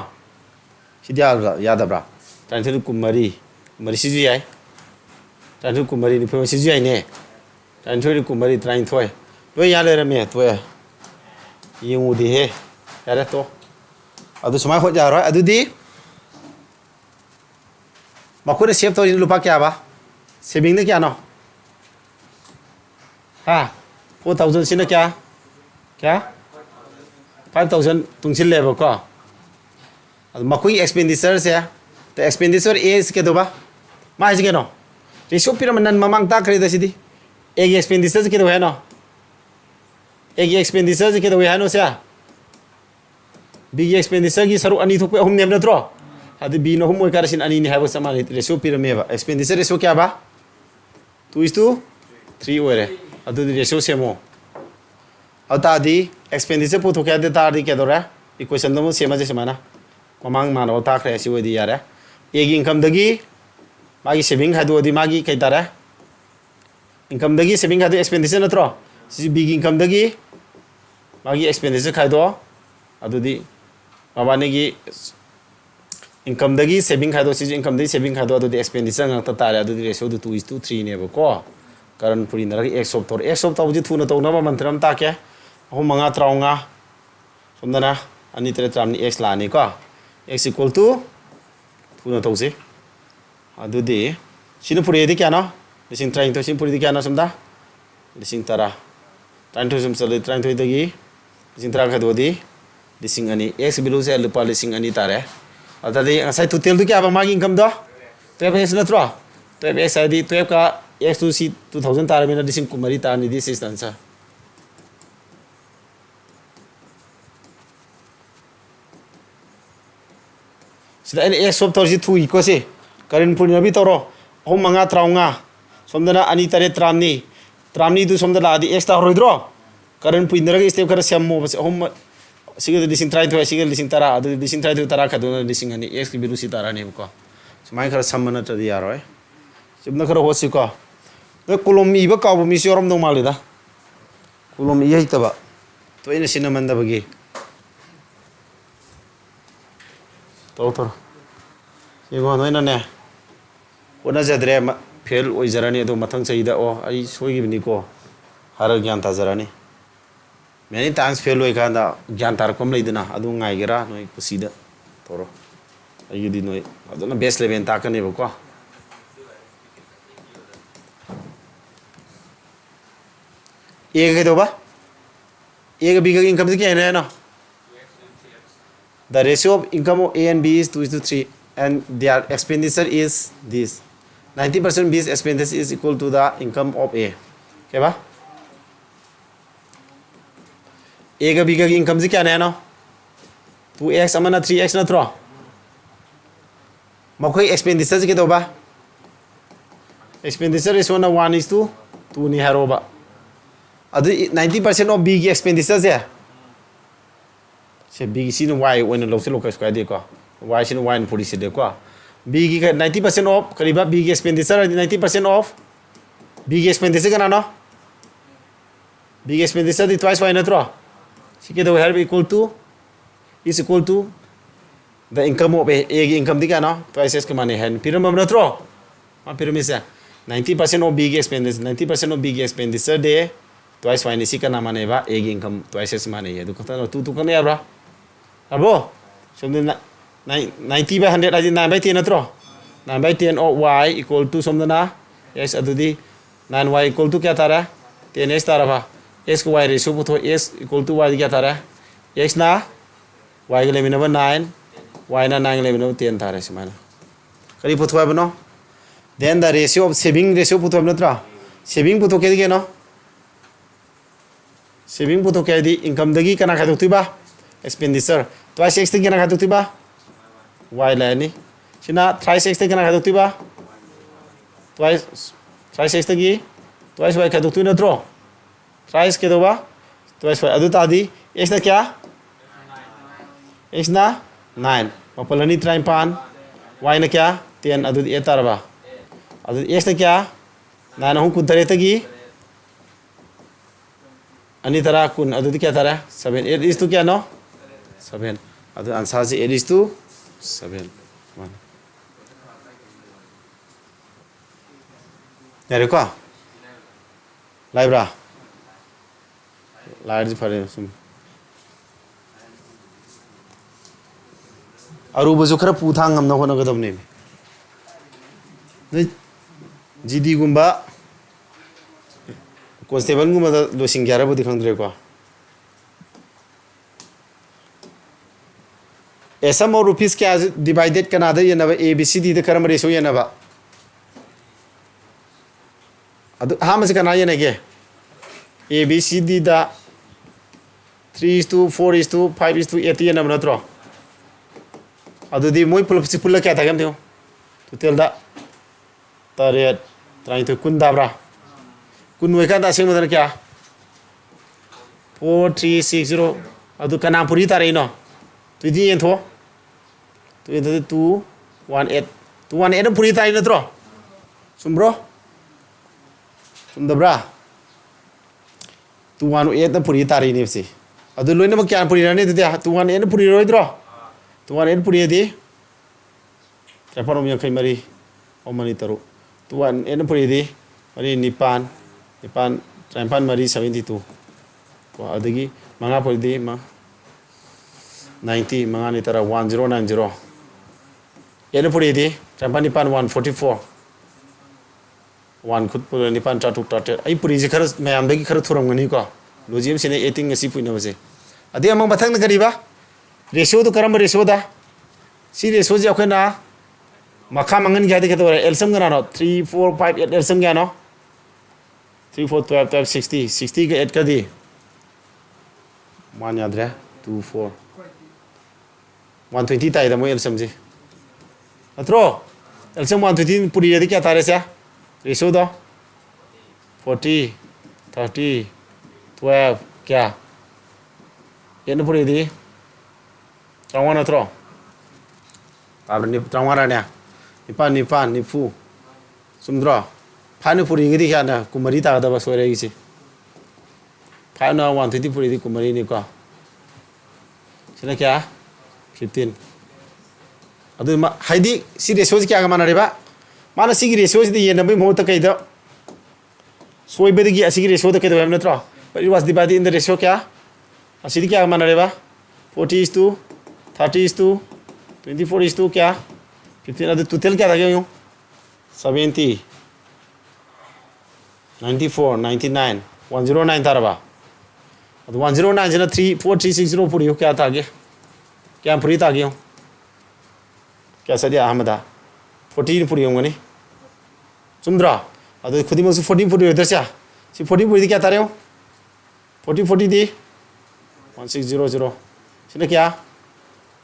सिदा यादब्रा ट्रांसलेट कुमारी मरी सिजु याय ट्रांसलेट कुमारी नि फो सिजु याय ने ट्रांसलेट कुमारी ट्राइन थोय लो या ले रमे थोय येंगुदि हे यारे तो अदु समाय हो जा रो अदुदि मखोने सेव तो लुपा क्या बा सेविंग ने क्या नो हाँ 4,000 सिना क्या 5,000 तुंगसिल लेबो को मखोई एक्सपेंडिचर से तो एक्सपेंडिचर ए के दोबा मा है केनो रेशियो पिरामन ममांग ता खरे दसिदी ए की एक्सपेंडिचर के दो है नो ए की एक्सपेंडिचर के दो है नो से बी की एक्सपेंडिचर की सरुक अनि थोक अहुम नेम नत्रो अदि बी नो हम ओय कारसिन अनि नि हाबो समान रेशियो पिरामेबा एक्सपेंडिचर रेशियो क्या बा 2:3 ओरे अदुदि रेशियो सेमो अतादि एक्सपेंडिचर पुथो क्या दे तादि क्या दोरा इक्वेशन दमो सेमा जे समाना ममांग मानो ताखरे सि ओदि यारे ए की इनकम दगी मागी सेविंग खादो दि मागी कै तारे इनकम दगी सेविंग खादो एक्सपेंडिचर नत्रो सि बी की इनकम दगी मागी एक्सपेंडिचर खादो अदुदि माबाने की इनकम दगी सेविंग खादो सि इनकम दगी सेविंग खादो अदुदि एक्सपेंडिचर ngak ta tare अदुदि रेशियो 2:3 ने बको कारण पुरी नरग x ऑफ तौजी थुना तौनबा मंत्रम ताके अहुम मंगा त्राउंगा सोमदना अनि तरे त्रामनी x लानी को x इक्वल टू थुना तौसे अदुदि सिनु पुरी दि क्या न लिसिंग ट्राइंग तो सिनु पुरी दि क्या न समदा लिसिंग तरा ट्राइंग तो सम चले ट्राइंग तो दगी लिसिंग तरा खदो दि लिसिंग अनि x बिलु से लुपा लिसिंग अनि तारे अदि असai टोटल दु क्या बा मागी इनकम दो 12x नत्रो 12x आदि 12 का x to c 2000 तारे में लिसिंग कुमारी तारनी दिस इज आंसर सिदा एन x ऑफ तौजी थु इको से करेन पुनी नबी तोरो अहुम मंगा त्राउंगा सोमदना अनि तरे त्रामनी दु सोमदना आदि x ता होइद्रो करेन पुनी नरग स्टेप खर सेममो बस अहुम सिगे लिसिंग ट्राइ थो सिगे लिसिंग तरा अदु लिसिंग ट्राइ थो तरा खदो लिसिंग अनि x की बिलु सी तारा ने को समाय खर सम्मन तदि यारोय सिबना खर होसि को नो कोलम इबा काबो मिसि ओरम दो मालिदा कोलम इ हैतबा तो इन सिना मंदबगी तो येगो नोइना ने ओना जद्रे फेल ओइ जरानी दो मथंग सहिदा ओ आई सोइगिबनी को हर ज्ञान ताजरानी मेनी टाइम्स फेल होई खांदा ज्ञान तारकम लेदना अदु ngaigera noi kusida toro ayudi noi aduna base level takane bako A ke doba A ke B ke income se kya hai na the ratio of income of A and B is 2:3 and their expenditure is this 90% B's expenditure is equal to the income of A okay ba A का B का income से क्या है ना 2x अमना 3x ना throw मकोई expenditure से क्या तो बा expenditure ratio ना 1:2 नहीं है रोबा अदु 90% of B की expenditure से B की सी न Y वन लोग से लोग कैसे कहते को Y सी न Y न पूरी से देखो B की 90% of करीबा B की expenditure 90% of B की expenditure का ना B की expenditure दी twice Y ना throw the help is equal to the income of A income di kana twice as kamane hen pyramid natro ma pyramid se 90% of B expenditure 90% of B expenditure de twice fine si kana mane ba A income twice as mane ye du kata tu kana ya bra abo so 90 by 100 adi 9 by 10 natro 9 by 10 of Y equal to somdana x adudi 9y equal to kya tara 10x tara ba x को y ratio पुथो x equal to y क्या थारा x ना y के lamin number 9 y ना 9 के lamin number 10 थारा इसमें करी पुथो है बनो then the ratio of saving ratio पुथो है नत्रा saving पुथो क्या दिखे ना saving पुथो क्या दी income दगी कना खाते उठी बा expenditure twice x दगी कना खाते उठी बा y लायनी शिना thrice x दगी कना खाते उठी बा twice x दगी twice y खाते उठी नत्रो thrice के दो बा twice y अदु तादी x ना क्या x ना 9 मपलनी ट्राइन पान y ना क्या 10 अदु 8 तार बा अदु x ना क्या 9 हूँ कुन तरे तगी अनि तरा कुन अदु क्या तारा 7 8 is to क्या नो 7 अदु आंसर से 8 is to 7 1 यारे को लाइब्रा लाइट फरे सुम अरुबजु खरा पुथांग हमना होना गदबने ने जीडी गुंबा कांस्टेबल गुंबा लोसिंग ग्यारह बुद्धि खंद्रे को ऐसा मोर रुपीस क्या डिवाइडेड करना दे ये ना ए बी सी डी दे करम रेशो ये ना बा अदु हाँ मसे करना ये ना के ए बी सी डी दा 3:4:5:8 ये ना बना त्रो अदु दी मोई पुल क्या था क्या थियो टोटल दा तारे ट्राई तो कुन दाबरा कुन वे का दासिंग मदन क्या 4360 अदु कनापुरी तारे नो तो दी ये थो तो ये 218 पुरी तारे न त्रो सुम्ब्रो सुमदब्रा 218 पुरी तारे ने से अदु लोइना क्या पुरी ने दे 218 पुरी रोइद्रो 218 पुरी दी क्या फरम यखै मरी ओमनी तरो 218 पुरी दी मरी निपान ट्राइपान मरी 72 को अदगी मंगा पुरी दी 90 मंगा नि तरा 1090 एन पुरी दी ट्राइपान निपान 144 1 खुद पुरी निपान चाटुक टाटे आई पुरी जे खर मयाम दगी खर थुरमगनी को लोजियम से 18 ngasi पुइना बसे अदे अमंग बथंग न करीबा रेशियो तो करम रेशियो दा सी रेशियो जे अखना मखा मंगन क्या दिखे तो एलसम गना नो 3 4 5 8 एलसम क्या नो 3 4 12 12 60 60 के 8 का दी मान याद रहा 2 4 120 ताई दा मो एलसम जी अत्रो एलसम 120 पुरी यदि क्या तारे से रेशियो दो 40 30 12 क्या एन पुरी दी त्रावन अत्रो अब नि त्रावन रान्या निपान निफु सुमद्रो फानु पुरी गिदी क्या ना कुमरी ता दा बसोरे गिसे फानु 120 पुरी दी कुमरी नि को सिना क्या 15 अदु हाइदी सी रेशियो क्या गा माना रेबा माना सी रेशियो दी ये नबे मोत कई दो सोइबदगी असिगी रेशियो द केदो नत्रो but it was divided in the ratio kya asidi kya manareba 40 is to 30 is to 24 is to kya 15 adu total kya lagyo 70 94 99 109 taraba adu 109 jana 34360 puri kya tage kya puri tage kya sadia ahmada 14 puri ngani chumdra adu khudi masu 14 puri odarcha si 14 puri kya tareo 40 di 1600 sini kya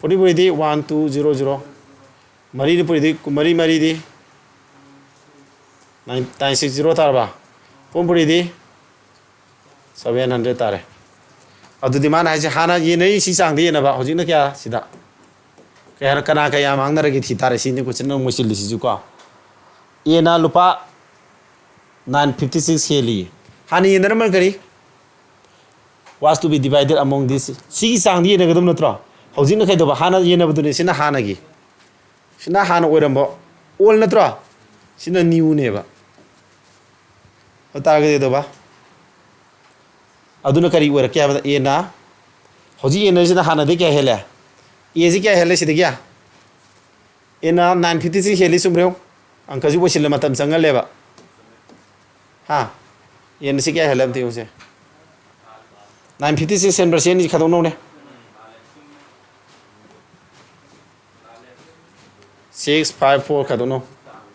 40 puri di 1200 mari di puri di mari di 960 taraba pon puri di 700 tare adu di mana haje hana ye nei si sang di na ba hojing na kya sida kaya kana kaya mang na ragi thi tare si ni kuchna musil si ju ko ye na lupa 956 heli hani ye normal kari was to be divided among this si sang di na gadum na tro hojing na kai do ba hana ye na bu ni sina hana gi sina hana oirambo all na tro sina new ne ba ता गए दबा अदुना करी ओर क्या बता ए ना होजी ए ना जिना हाना दे क्या हेले ए जी क्या हेले सिदे क्या ए ना 956 हेली सुमरेव अंक जु बसिल मतम संग लेबा हां ए न से क्या हेले मते उसे 956 10% नि खदौ नो ने 654 खदौ नो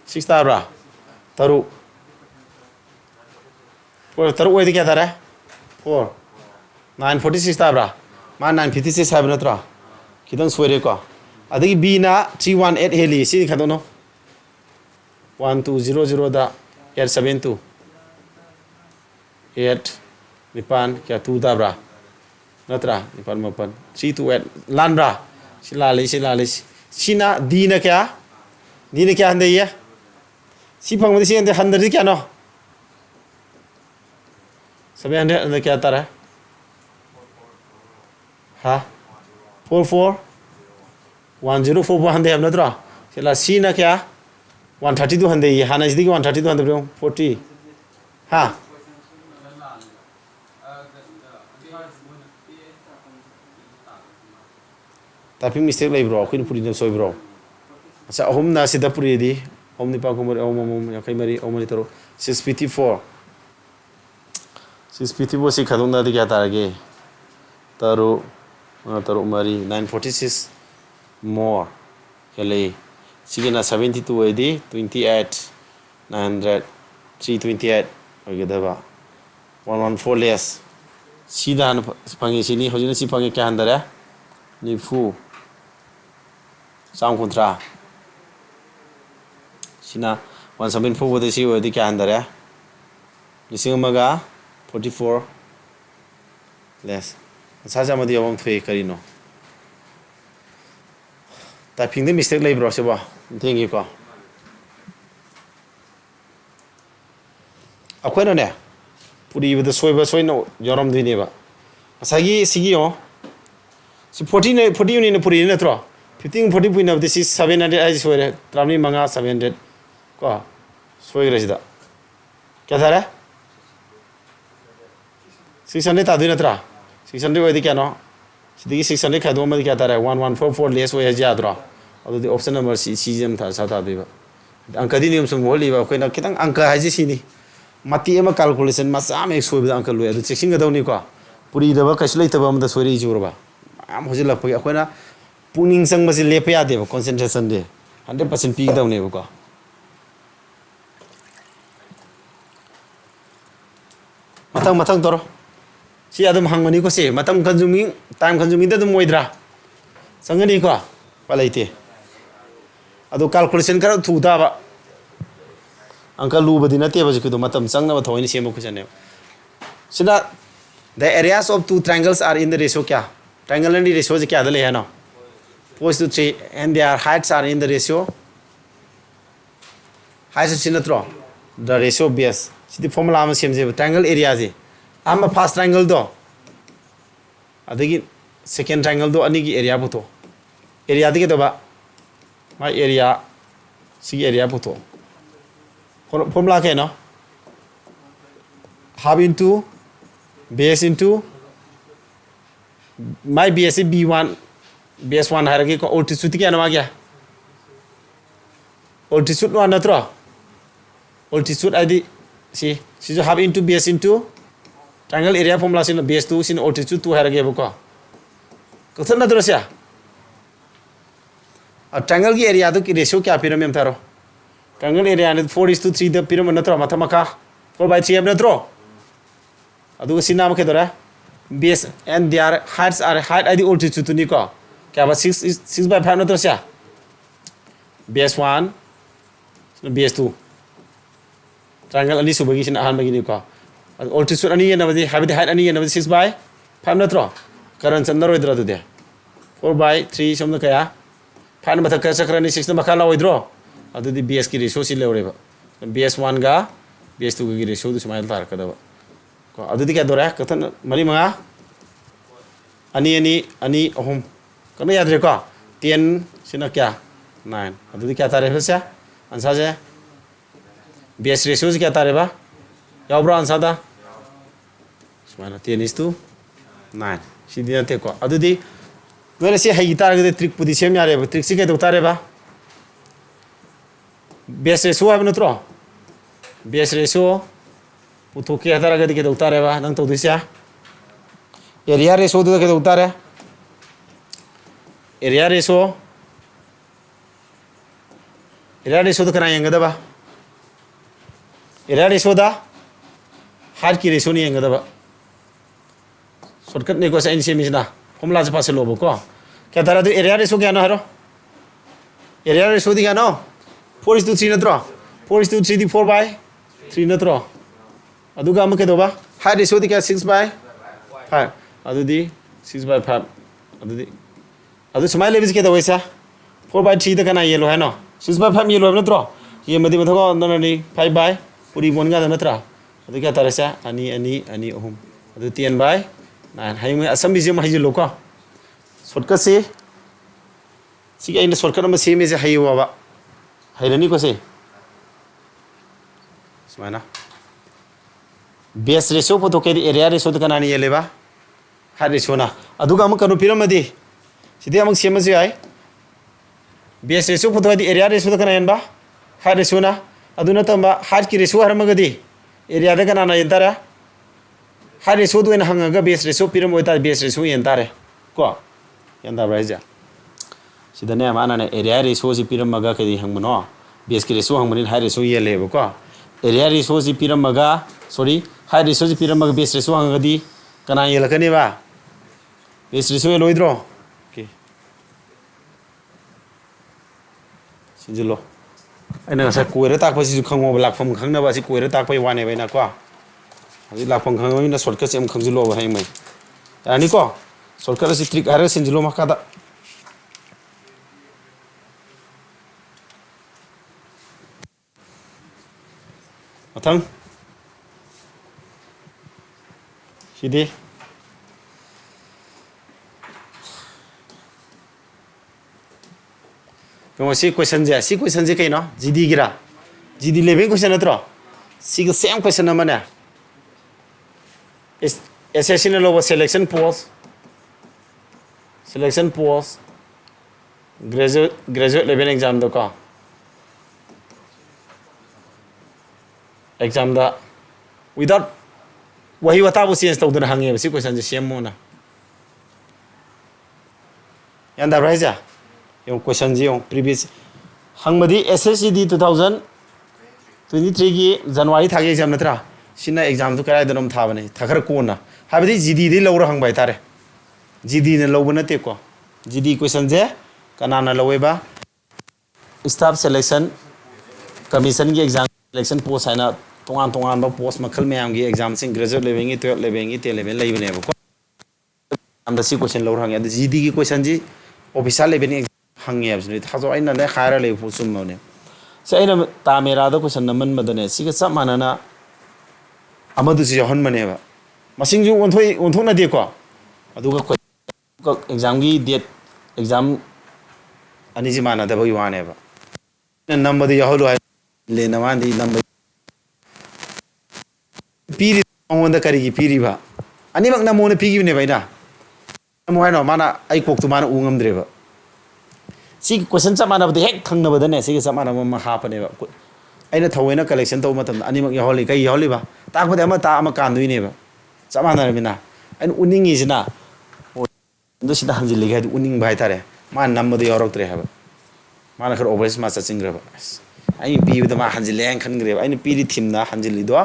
6 तारा तारु तरु ओइदि क्या तारा 4 946 ताब्रा मा 956 हाब नत्रा खिदं सोइरे को अदगी बी ना 318 हेली सि खदनो 1200 दा 872 8 निपान क्या 2 ताब्रा नत्रा निपान मपन 328 लानब्रा सिलाले सिना दी ना क्या हंदे ये सि फंगमदि सि हंदे 100 क्या नो 700 अंदर क्या आता है हाँ 44 हंदे हम नत्रा चला सी ना क्या 132 हंदे ये हाँ नजदीक 132 हंदे ब्रो 40 हाँ tapi mistake lagi bro aku ini puri soy bro अच्छा हम ना सीधा puri di हम ni pakai mari om ya kai mari om ni taro 654 654 से खदों ना दिखा तारा के तारो मरी 946 more हेले सिगना 72 है दी 28 900 328 और ये दबा 114 less सीधा न पंगे सीनी हो जिन सी पंगे क्या अंदर है निफू साउंड कंट्रा सीना 174 वो देसी वो दी क्या अंदर है लिसिंग मगा 44 less साजा मदी अवंग थे करीनो टाइपिंग दे मिस्टेक लई ब्रो सेबा थैंक यू को अखोइनो ने पुरी बद सोइनो यरम दिनेबा असागी सिगियो सि 40 ने पुरी ने त्रो 15 40 पुइना बद सि 700 आई सोइरे त्रामनी मंगा 700 को सोइग्रेसिदा क्या था रे 600 तादुई नत्रा 600 ओइदि क्या नो सिदि 600 खादो मदि क्या तारे 1144 लेस ओइ हजाद्रो अदुदि ऑप्शन नंबर सीजम था साता दिबा अंक दि नियम सम होलिबा कोइना खितंग अंक हाजि सिनि मति एमा कैलकुलेशन मसा मे सोइबदा अंक लोय अदु चेकिंग गदौनी को पुरी दबा कैसु लैतबा अमदा सोइरि जुरबा आम होजिलपगि अखोइना पुनिंग संगबसि लेप यादेबा कंसंट्रेशन दे 100% पी गदौनेबा को मतंग तोरो सी आदम हंगमनी को से मतम कंज्यूमिंग टाइम कंज्यूमिंग दम मोइद्रा संगनी को पलाइते अदो कैलकुलेशन कर थुदाबा अंकल लूबदी नते बजकिदो मतम संगना थोइनि सेम क्वेश्चन सिना the areas of two triangles are in the ratio क्या ट्रायंगल एंड रेशियो क्या दले है नो पोस्ट to 3 and their heights are in the ratio heights सिनत्रो द रेशियो बेस सिदि फॉर्मूला आम सेम जे ट्रायंगल एरिया जे आम फर्स्ट ट्रायंगल दो अदगी सेकंड ट्रायंगल दो अनि की एरिया पुतो एरिया दिगे दबा मा एरिया सी एरिया पुतो फॉर्मूला के no half into base into my base b1 base 1 है रखी को altitude क्या नाम क्या altitude वन ना तो altitude आदि सी जो half into base into triangle area formula sin base 2 sin altitude 2 है रखी बुका कथन ना तो रसिया अब triangle की area तो की ratio क्या पिरम में थारो triangle area ने 4:3 द पिरम ना तो माथा मका 4/3 ना तो अदुग sin नाम के दौरा base and their heights are height id altitude ni ko kya ba 6/5 na to sia base 1 base 2 triangle ani subagi sin ahan bagi ni ko altitude ani na badi habit height ani na badi 6/5 na to karan chandar oidra du de 4/3 somna kaya 5 na mathak sakra ni 6 na makala oidro adu di base ki ratio si leure ba base 1 ga base 2 gi ratio du smile tar kada ba अदुदी क्या दोरा कथन मरी मंगा अनि अनि अनि अहम कनो याद रेको 10 सिना क्या 9 अदुदी क्या तारे फसया आंसर जे बेस रेशियो क्या तारे बा याब्रो आंसर दा स्माना 10:9 सिदिना ते को अदुदी नोले से हाई तार गदे ट्रिक पुदि सेम यारे ट्रिक से के दो तारे बा बेस रेशियो है नत्रो बेस रेशियो पुथोके हतारा गदि के उतारे बा नंग तो दिसा एरिया रेशो दो के उतारे एरिया रेशो तो कना यंगदा बा एरिया रेशो दा हार्ट की रेशो नहीं यंगदा बा शॉर्टकट ने को से इनसे फॉर्मूला से पास लोबो को क्या तारा तो एरिया रेशो क्या ना हरो एरिया रेशो दी क्या नो 4:3 नत्रो 4:3 दी 4/3 नत्रो अदुगा हम के दोबा हाई रेशियो दी क्या 6/5 अदुदी 6/5 अदुदी अदु समाय लेबिस के दोइसा 4/3 द कना येलो है नो 6/5 येलो है नत्रो ये मदि मथको ननी 5/, पुरी बोनगा द नत्रा अदु क्या तारेसा अनि अनि अनि अहम अदु 10/9 हाई में असम बिजे हाई जो को शॉर्टकट से सी के इन शॉर्टकट में सेम से हाई वाबा हाइरनी को से समाना बेस रेशियो फोटो के एरिया रेशियो तो कनानी ये लेबा हार्ट रेशियो ना अदुगा हम कनु पिरम मदि सिदे हम सेम से आय बेस रेशियो फोटो दी एरिया रेशियो तो कनायन बा हार्ट रेशियो ना अदुना तंबा हार्ट की रेशियो हरमगदी एरिया दे कनाना यंतारा हार्ट रेशियो दो हंगा बेस रेशियो पिरम होता बेस रेशियो यंतारे को यंदा ब्राइजा सिदने माना ने एरिया रेशियो जी पिरम मगा के हंगमनो बेस की रेशियो हंगमनि हार्ट रेशियो ये लेबो को एरिया रेशियो जी पिरम मगा सॉरी हाई रेशियो जी पिरम मगा बेस रेशियो हंगदी कना ये लकने बा बेस रेशियो ये लोइद्रो ओके सिजुलो अने सा कोइरे ताक पसि खंगो लाखफम खंगना बा सि कोइरे ताक पय वाने बैना को अजि लाखफम खंगो मिना शॉर्टकट से हम खंगजुलो हाय मै यानी को शॉर्टकट से ट्रिक आरे सिजुलो मकादा मथंग सिदे तो सी क्वेश्चन जे कइनो जीडी गिरा जीडी लेवे क्वेश्चन नत्रो सी के सेम क्वेश्चन नमने एसएससी ने Lobo selection post graduate level exam दो का एग्जाम दा विदाउट वही बताबो चेंज तौदन हंगे बसी क्वेश्चन जे सेम मोना यांदा राइजा यो क्वेश्चन जी यो प्रीवियस हंगमदी एसएससी दी 2023 की जनवरी थागे एग्जाम नत्रा सिना एग्जाम तो कराय दनम थाबने थाखर कोना हाबदी जीडी दी लौर हंगबाय तारे जीडी ने लौब नते को जीडी क्वेश्चन जे कनाना लौवेबा स्टाफ सिलेक्शन कमीशन की एग्जाम सिलेक्शन पोस्ट है तोान तोान पोस्ट मखल मैम की एग्जाम से ग्रेजुएट लेवल 12 लेवल 10 लेवल लेबनेबो को सी क्वेश्चन लौर हंगे जीडी की क्वेश्चन जी ऑफिसर लेवल हंगे हबसनि थाजो आइना ने खारा ले फुसुमने से आइना तामेरा दो क्वेश्चन नमन मदने सिग सब मानना अमदु से हन मनेबा मसिंग जो ओंथोना दे को अदुगा एग्जाम की डेट एग्जाम अनि जी माना दबो युवानेबा नंबर दे यहलो है ले नवान दी नंबर पी ꯃꯉꯣꯟꯗ ꯀꯔꯤꯒꯤ ꯄꯤꯔꯤꯕ ꯑꯅꯤꯃꯛꯅ ꯃꯉꯣꯟꯗ ꯄꯤꯈꯤꯕꯅꯦꯕ ꯑꯩꯅ ꯑꯃꯨꯛ ꯍꯥꯏꯅꯣ ꯃꯥꯅ ꯑꯩ ꯀꯣꯛꯇꯨ ꯃꯥꯅ ꯎ ꯉꯝꯗ꯭ꯔꯦꯕ ꯁꯤ ꯀꯣꯏꯁꯟ ꯆꯞ ꯃꯥꯟꯅꯕꯗ ꯍꯦꯛ ꯈꯪꯅꯕꯗꯅꯦ ꯁꯤꯒ ꯆꯞ ꯃꯥꯟꯅꯕ ꯑꯃ ꯍꯥꯞꯄꯅꯦꯕ ꯑꯩꯅ ꯊꯧꯑꯣꯏꯅ ꯀꯂꯦꯛꯁꯟ ꯇꯧꯕ ꯃꯇꯝꯗ ꯑꯅꯤꯃꯛ ꯌꯥꯎꯍꯜꯂꯤ ꯀꯩ ꯌꯥꯎꯍꯜꯂꯤꯕ ꯇꯥꯛꯄꯗꯤ ꯑꯃ ꯇꯥꯛ ꯑꯃ ꯀꯥꯟꯗꯣꯏꯅꯦꯕ ꯆꯞ ꯃꯥꯟꯅꯔꯕꯅꯤꯅ ꯑꯩꯅ ꯎꯅꯤꯡꯉꯤꯁꯤꯅ ꯑꯗꯨ ꯁꯤꯗ ꯍꯟꯖꯤꯜꯂꯤꯒꯦ ꯍꯥꯏꯗꯤ ꯎꯅꯤꯡꯕ ꯍꯥꯏꯇꯥꯔꯦ ꯃꯥꯅ ꯅꯝꯕꯗꯣ ꯌꯥꯎꯔꯛꯇ꯭ꯔꯦ ꯍꯥꯏꯕ ꯃꯥꯅ ꯈꯔ ꯑꯣꯚꯔ ꯃꯥ ꯆꯠꯆꯤꯟꯈ꯭ꯔꯕ ꯑꯁ ꯑꯩꯅ ꯄꯤꯕꯗ ꯃꯥ ꯍꯟꯖꯤꯜꯂꯦ ꯍꯥꯏꯅ ꯈꯟꯈ꯭ꯔꯦꯕ ꯑꯩꯅ ꯄꯤꯔꯤ ꯊꯤꯝꯅ ꯍꯟꯖꯤꯜꯂꯤꯗꯣ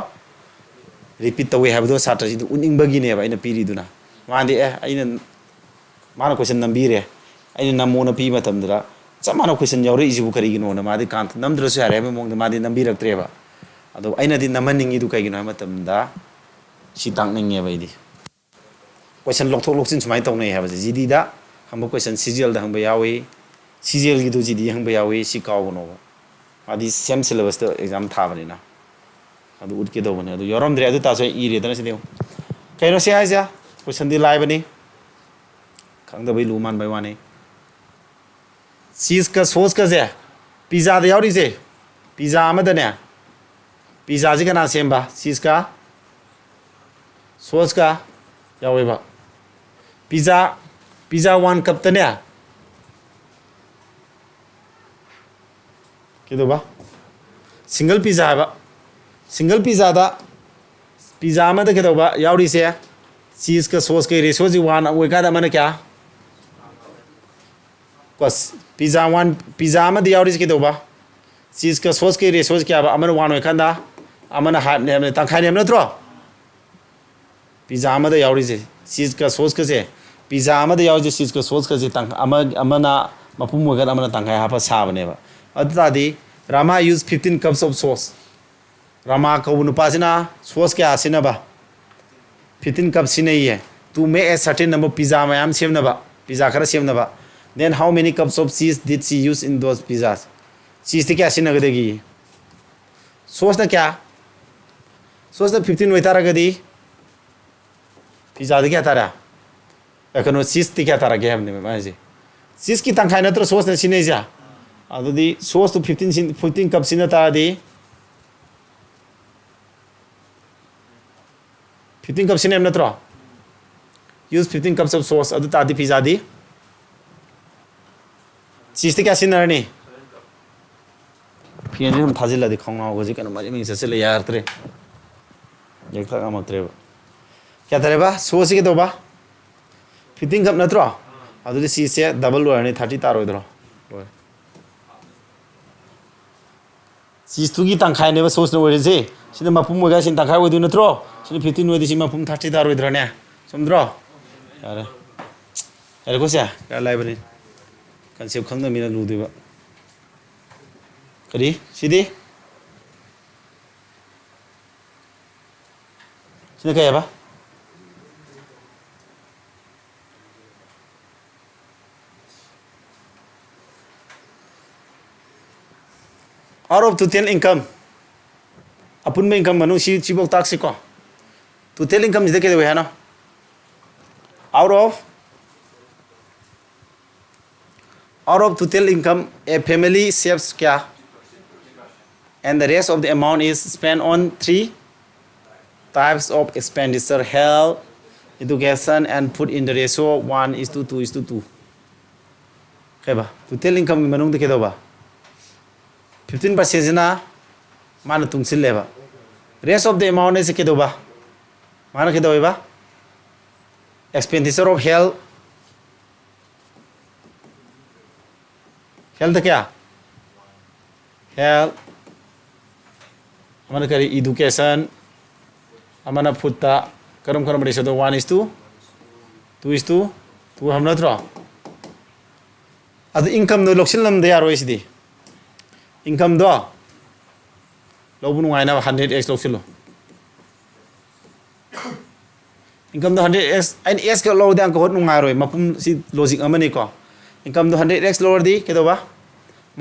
ꯔꯤꯄꯤꯠ ꯇꯧꯋꯦ ꯍꯥꯏꯕꯗꯣ ꯁꯥꯇ꯭ꯔꯁꯤꯗ ꯎꯅꯤꯡꯕꯒꯤꯅꯦꯕ ꯑꯩꯅ ꯄꯤꯔꯤꯗꯨꯅ ꯃꯥꯗꯤ ꯑꯩꯅ ꯃꯥꯅ ꯀꯣꯏꯁꯟ ꯅꯝꯕꯤꯔꯦ ꯑꯩꯅ ꯅꯝꯃꯣꯅ ꯄꯤꯕ ꯃꯇꯝꯗ ꯆꯞ ꯃꯥꯟꯅꯕ ꯀꯣꯏꯁꯟ ꯌꯥꯎꯔꯛꯏꯁꯤꯕꯨ ꯀꯔꯤꯒꯤꯅꯣꯅ ꯃꯥꯗꯤ ꯅꯝꯗ꯭ꯔꯁꯨ ꯌꯥꯔꯦ ꯍꯥꯏꯕ ꯃꯑꯣꯡꯗ ꯃꯥꯗꯤ ꯅꯝꯕꯤꯔꯛꯇ꯭ꯔꯦꯕ ꯑꯗꯣ ꯑꯩꯅꯗꯤ ꯅꯝꯍꯟꯅꯤꯡꯉꯤꯗꯨ ꯀꯩꯒꯤꯅꯣ ꯍꯥꯏꯕ ꯃꯇꯝꯗ ꯁꯤ ꯇꯥꯛꯅꯤꯡꯉꯦꯕ ꯑꯩꯗꯤ ꯀꯣꯏꯁꯟ ꯂꯧꯊꯣꯛ ꯂꯧꯁꯤꯟ ꯁꯨꯃꯥꯏꯅ ꯇꯧꯅꯩ ꯍꯥꯏꯕꯁꯦ ꯖꯤꯗꯤꯗ ꯍꯪꯕ ꯀꯣꯏꯁꯟ ꯁꯤꯖꯤꯑꯦꯜꯗ ꯍꯪꯕ ꯌꯥꯎꯏ ꯁꯤꯖꯤꯑꯦꯜꯒꯤꯗꯨ ꯖꯤꯗꯤ ꯍꯪꯕ ꯌꯥꯎꯏ ꯁꯤ ꯀꯥꯎꯒꯅꯣꯕ ꯃꯥꯗꯤ ꯁꯦꯝ ꯁꯤꯂꯦꯕꯁꯇ ꯑꯦꯛꯖꯥꯝ ꯊꯥꯕꯅꯤꯅ ꯑꯗꯨ ꯎꯠꯀꯦꯗꯧꯕꯅꯦ ꯑꯗꯨ ꯌꯥꯎꯔꯝꯗ꯭ꯔꯦ ꯑꯗꯨ ꯇꯥꯔꯁꯨ ꯑꯩ ꯏꯔꯦꯗꯅ ꯁꯤꯗꯤ ꯀꯩꯅꯣ ꯁꯤ ꯍꯥꯏꯁꯦ ꯀꯣꯏꯁꯟꯗꯤ ꯂꯥꯏꯕꯅꯤ ꯈꯪꯗꯕꯩ ꯂꯨ ꯃꯥꯟꯕꯩ ꯋꯥꯅꯤ ꯆꯤꯁꯀ ꯁꯣꯁꯀꯁꯦ ꯄꯤꯖꯥꯗ ꯌꯥꯎꯔꯤꯁꯦ ꯄꯤꯖꯥ ꯑꯃꯗꯅꯦ ꯄꯤꯖꯥꯁꯤ ꯀꯅꯥ ꯁꯦꯝꯕ ꯆꯤꯁꯀ ꯁꯣꯁꯀ ꯌꯥꯎꯋꯦꯕ ꯄꯤꯖꯥ 1 ꯀꯞꯇꯅꯦ ꯀꯩꯗꯧꯕ ꯁꯤꯡꯒꯜ ꯄꯤꯖꯥ ꯍꯥꯏꯕ ꯁꯤꯡꯒꯜ ꯄꯤꯖꯥꯗ ꯄꯤꯖꯥ ꯑꯃꯗ ꯀꯩꯗꯧꯕ ꯌꯥꯎꯔꯤꯁꯦ ꯆꯤꯁꯀ ꯁꯣꯁꯀ ꯔꯦꯁꯤꯌꯣꯁꯤ 1 ꯑꯣꯏꯀꯥꯟꯗ ꯑꯃꯅ ꯀꯌꯥ ꯄꯤꯖꯥ ꯑꯃꯗ ꯌꯥꯎꯔꯤꯁꯤ ꯀꯩꯗꯧꯕ ꯆꯤꯁꯀ ꯁꯣꯁꯀ ꯔꯦꯁꯤꯌꯣꯁꯤ ꯀꯌꯥꯕ ꯑꯃꯅ 1 ꯑꯣꯏꯀꯥꯟꯗ ꯑꯃꯅ ꯍꯥꯞꯅꯦ ꯇꯪꯈꯥꯏꯅꯦꯕ ꯅꯠꯇ꯭ꯔꯣ ꯄꯤꯖꯥ ꯑꯃꯗ ꯌꯥꯎꯔꯤꯁꯦ ꯆꯤꯁꯀ ꯁꯣꯁꯀꯁꯦ ꯄꯤꯖꯥ ꯑꯃꯗ ꯌꯥꯎꯔꯤꯁꯦ ꯆꯤꯁꯀ ꯁꯣꯁꯀꯁꯦ ꯑꯃꯅ ꯃꯄꯨꯝ ꯑꯣꯏꯒꯅ ꯑꯃꯅ ꯇꯪꯈꯥꯏ ꯍꯥꯞꯄ ꯁꯥꯕꯅꯦꯕ ꯑꯗꯨ ꯇꯥꯔꯗꯤ Rama use 15 cups of sauce Rama ꯀꯧꯕ ꯅꯨꯄꯥꯁꯤꯅ ꯁꯣꯁ ꯀꯌꯥ ꯁꯤꯖꯤꯟꯅꯕ 15 cups ꯁꯤꯖꯤꯟꯅꯩꯌꯦ ꯇꯨ ꯃꯦꯛ ꯑꯦ ꯁꯔꯇꯦꯟ ꯅꯝꯕꯔ ꯄꯤꯖꯥ ꯃꯌꯥꯝ ꯁꯦꯝꯅꯕ ꯄꯤꯖꯥ ꯈꯔ ꯁꯦꯝꯅꯕ then how many cups of cheese did she use in those pizzas cheese kya sinnagadegi sauce na kya sauce na 15 oitaragadi pizza de kya tara ekano cheese ti kya tara ge hamne ma ji cheese ki tangkhai natra sauce na sinai ja adudi sauce to 15 cups sina ta di 15 cups sina natra use 15 cups of sauce adu ta di pizza di cheese ti kya sinarani फिर हम थाजिल लदी खाऊंगा होगा जी कनो मजे में इसे ले यार तेरे एक था काम तेरे क्या तेरे बा सोच के दो बा 15 कप नत्रो अदुदी सी से डबल वाले 30 तारो इधरो चीज तुगी तंखाय ने बा सोच न वरे जे सिने मपुम मोगा सिन तंखाय वदु नत्रो सिने 15 वदि सिन मपुम 30 तारो इधरो ने समद्रो यार यार कोसिया क्या लाइ बने कंसेप्ट खंग मिना लुदुबा करी सीधी सीधे क्या है बा out of total income अपन में income मनु सी चिबोक ताक से को total income जिधर के है ना out of total income a family saves क्या and the rest of the amount is spent on 3 types of expenditure health education and food in the ratio 1:2:2 okay ba total income manung de ke do ba 15% na mana tungsil le ba rest of the amount is ke do ba mana ke do ba expenditure of health kya health amana kari education amana foodta karam ratio do 1:2:2 हम नत्रो अद income no loksil lam de yaro isidi income do lobu nuaina 100x loksilo income do 100x and s ke lo de an ko nungai roi mapum si logic amani ko income do 100x lower di ke do ba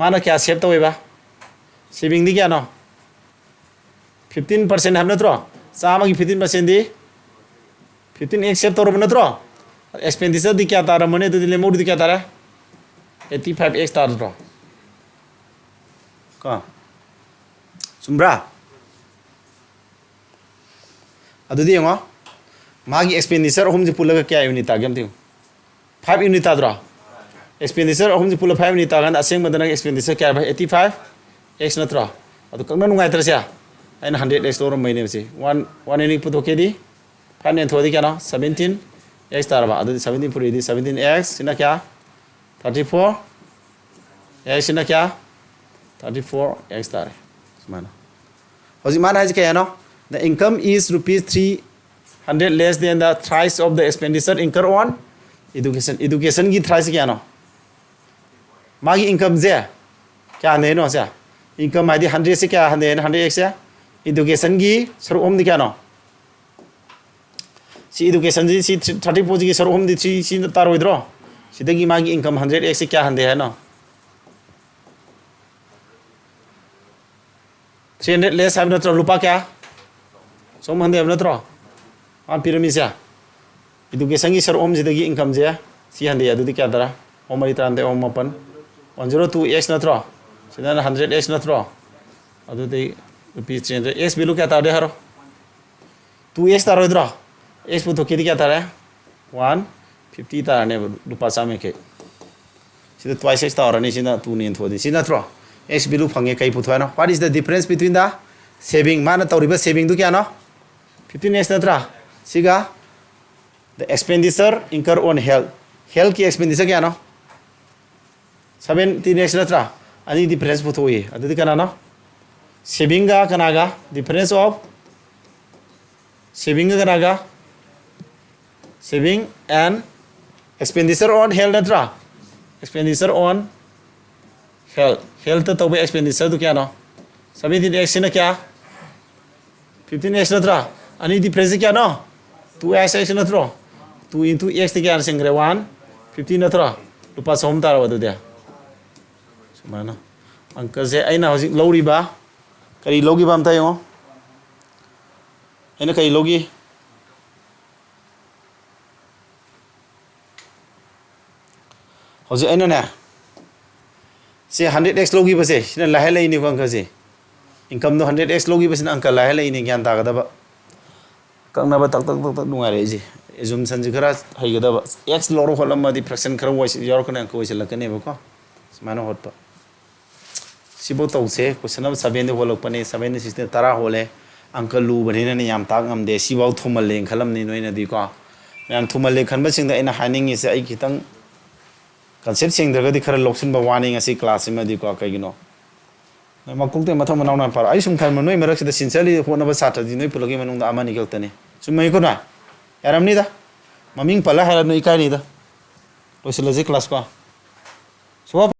mana kya save to ba saving di kya no 15% हम नत्रो चामा की 15% दी 15x save तो नत्रो expenditure दी क्या तारा मने तो दिले mode दी क्या तारा 85x तारा रो का सुम्ब्रा ꯑꯗꯨꯗꯤ ꯌꯦꯡꯉꯣ ꯃꯥꯒꯤ ꯑꯦꯛꯁꯄꯦꯟꯗꯤꯆꯔ ꯑꯍꯨꯝꯁꯤ ꯄꯨꯜꯂꯒ ꯀꯌꯥ ꯌꯨꯅꯤꯠ ꯇꯥꯒꯦ ꯑꯝꯇ ꯌꯦꯡꯉꯣ 5 ꯌꯨꯅꯤꯠ ꯇꯥꯗ꯭ꯔꯣ expenditure ꯑꯍꯨꯝꯁꯤ ꯄꯨꯜꯂ 5 ꯌꯨꯅꯤꯠ ꯇꯥꯒꯥꯟꯗ ꯑꯁꯦꯡꯕꯗꯅ expenditure ꯀꯌꯥ ꯚꯥꯏ 85 x ꯅꯠꯇ꯭ꯔꯣ ꯑꯗꯨ ꯀꯛꯅ ꯅꯨꯡꯉꯥꯏꯇ꯭ꯔꯁꯦ ꯑꯩꯅ 100x ꯂꯧꯔꯝꯕꯩꯅꯦ ꯁꯤ 1 ꯌꯨꯅꯤꯠ ꯄꯨꯊꯣꯛꯀꯦꯗꯤ 5 ꯅꯦꯟꯊꯣꯛꯑꯗꯤ ꯀꯌꯥꯅꯣ 17x ꯇꯥꯔꯕ ꯑꯗꯨꯗꯤ 17 ꯄꯨꯔꯤꯗꯤ 17x ꯁꯤꯅ ꯀꯌꯥ 34 x ꯁꯤꯅ ꯀꯌꯥ 34x ꯇꯥꯔꯦ ꯁꯨꯃꯥꯏꯅ ꯍꯧꯖꯤꯛ ꯃꯥꯅ ꯍꯥꯏꯁꯤ ꯀꯌꯥꯅꯣ the income is rupees 300 less than the thrice of the expenditure incurred on education की thrice kya no मागी income जे क्या हंदे नो से income आदि 100 से क्या हंदे 100 से education की सरुप हम दी क्या नो सी education जी सी 34 की सरुप हम दी सी तारो इधरो सीधे की मागी income 100 से क्या हंदे है नो 300 less है नत्रो रुपा क्या सोम हंदे है नत्रो आप pyramid से education की सरुप हम सीधे की income जे सी हंदे है दूधी क्या तरह हमारी तरह हंदे हम अपन 102x नत्रो सीधा 100x नत्रो अदुदे रुपीस 300 x बिलु क्या तारे हरो 2x तारो इधरो x पुतो किती क्या तारे 150 तारने रुपा सामे के सीधा twice x तारने सीधा 2 ने थोड़ी सीधा नत्रो x बिलु फंगे कई पुतो है ना what is the difference between the saving माना तौरीबा saving दु क्या ना 15x नत्रा सीगा the expenditure incur on health की expenditure क्या ना 17x नत्रा अनि डिफरेंस पुथोई अदुदि कनानो सेविंग गा कनागा डिफरेंस ऑफ सेविंग कनागा saving and expenditure on health नत्रा एक्सपेंडिचर ऑन हेल्थ तो बे एक्सपेंडिचर दु क्या नो 17x ने क्या 15x नत्रा अनि डिफरेंस क्या नो 2x नत्रो 2 into x क्या सिंगरे 150 नत्रो रुपा सोम तारो अदुदे माना अंक से अना हजिक लौरीबा करी लौगीबा अमता यंगो अना कई लौगी हजिक अना ने से 100x लौगीबा से सिना लाहे लैनि को अंक से इनकम दो 100x लौगीबा सिना अंक लाहे लैनि ज्ञान तागदबा कक्नबा तक तक तक नुंगारे जी एजुमसन जी खरा हैगदबा x लौरो होलमदि फ्रैक्शन खरा वॉइस यारकने अंक वॉइस लकनेबको समानो होत सिबो तौसे क्वेश्चन नंबर 7 दे होलकपने 7 सिस्टम तरा होले अंक लू बनेना ने याम ताक ngam de सिबाव थुमले खलमनि नोइना दिको याम थुमले खनबा सिंग दा इना हाइनिंग इसे आई खितंग concept सिंग दगदि खरा लोक्सिन बा वार्निंग असि क्लास में दिको कगिनो मकुंते मथम मनाउना पर आई सुम खन नोइ मरक सिदा सिंसियरली होनबा साथ दि नोइ पुलगी मनुंग दा आमानि गक्तने सुमै को ना यारमनि दा ममिंग पला हारा नोइ कानि दा लोसलजे क्लास को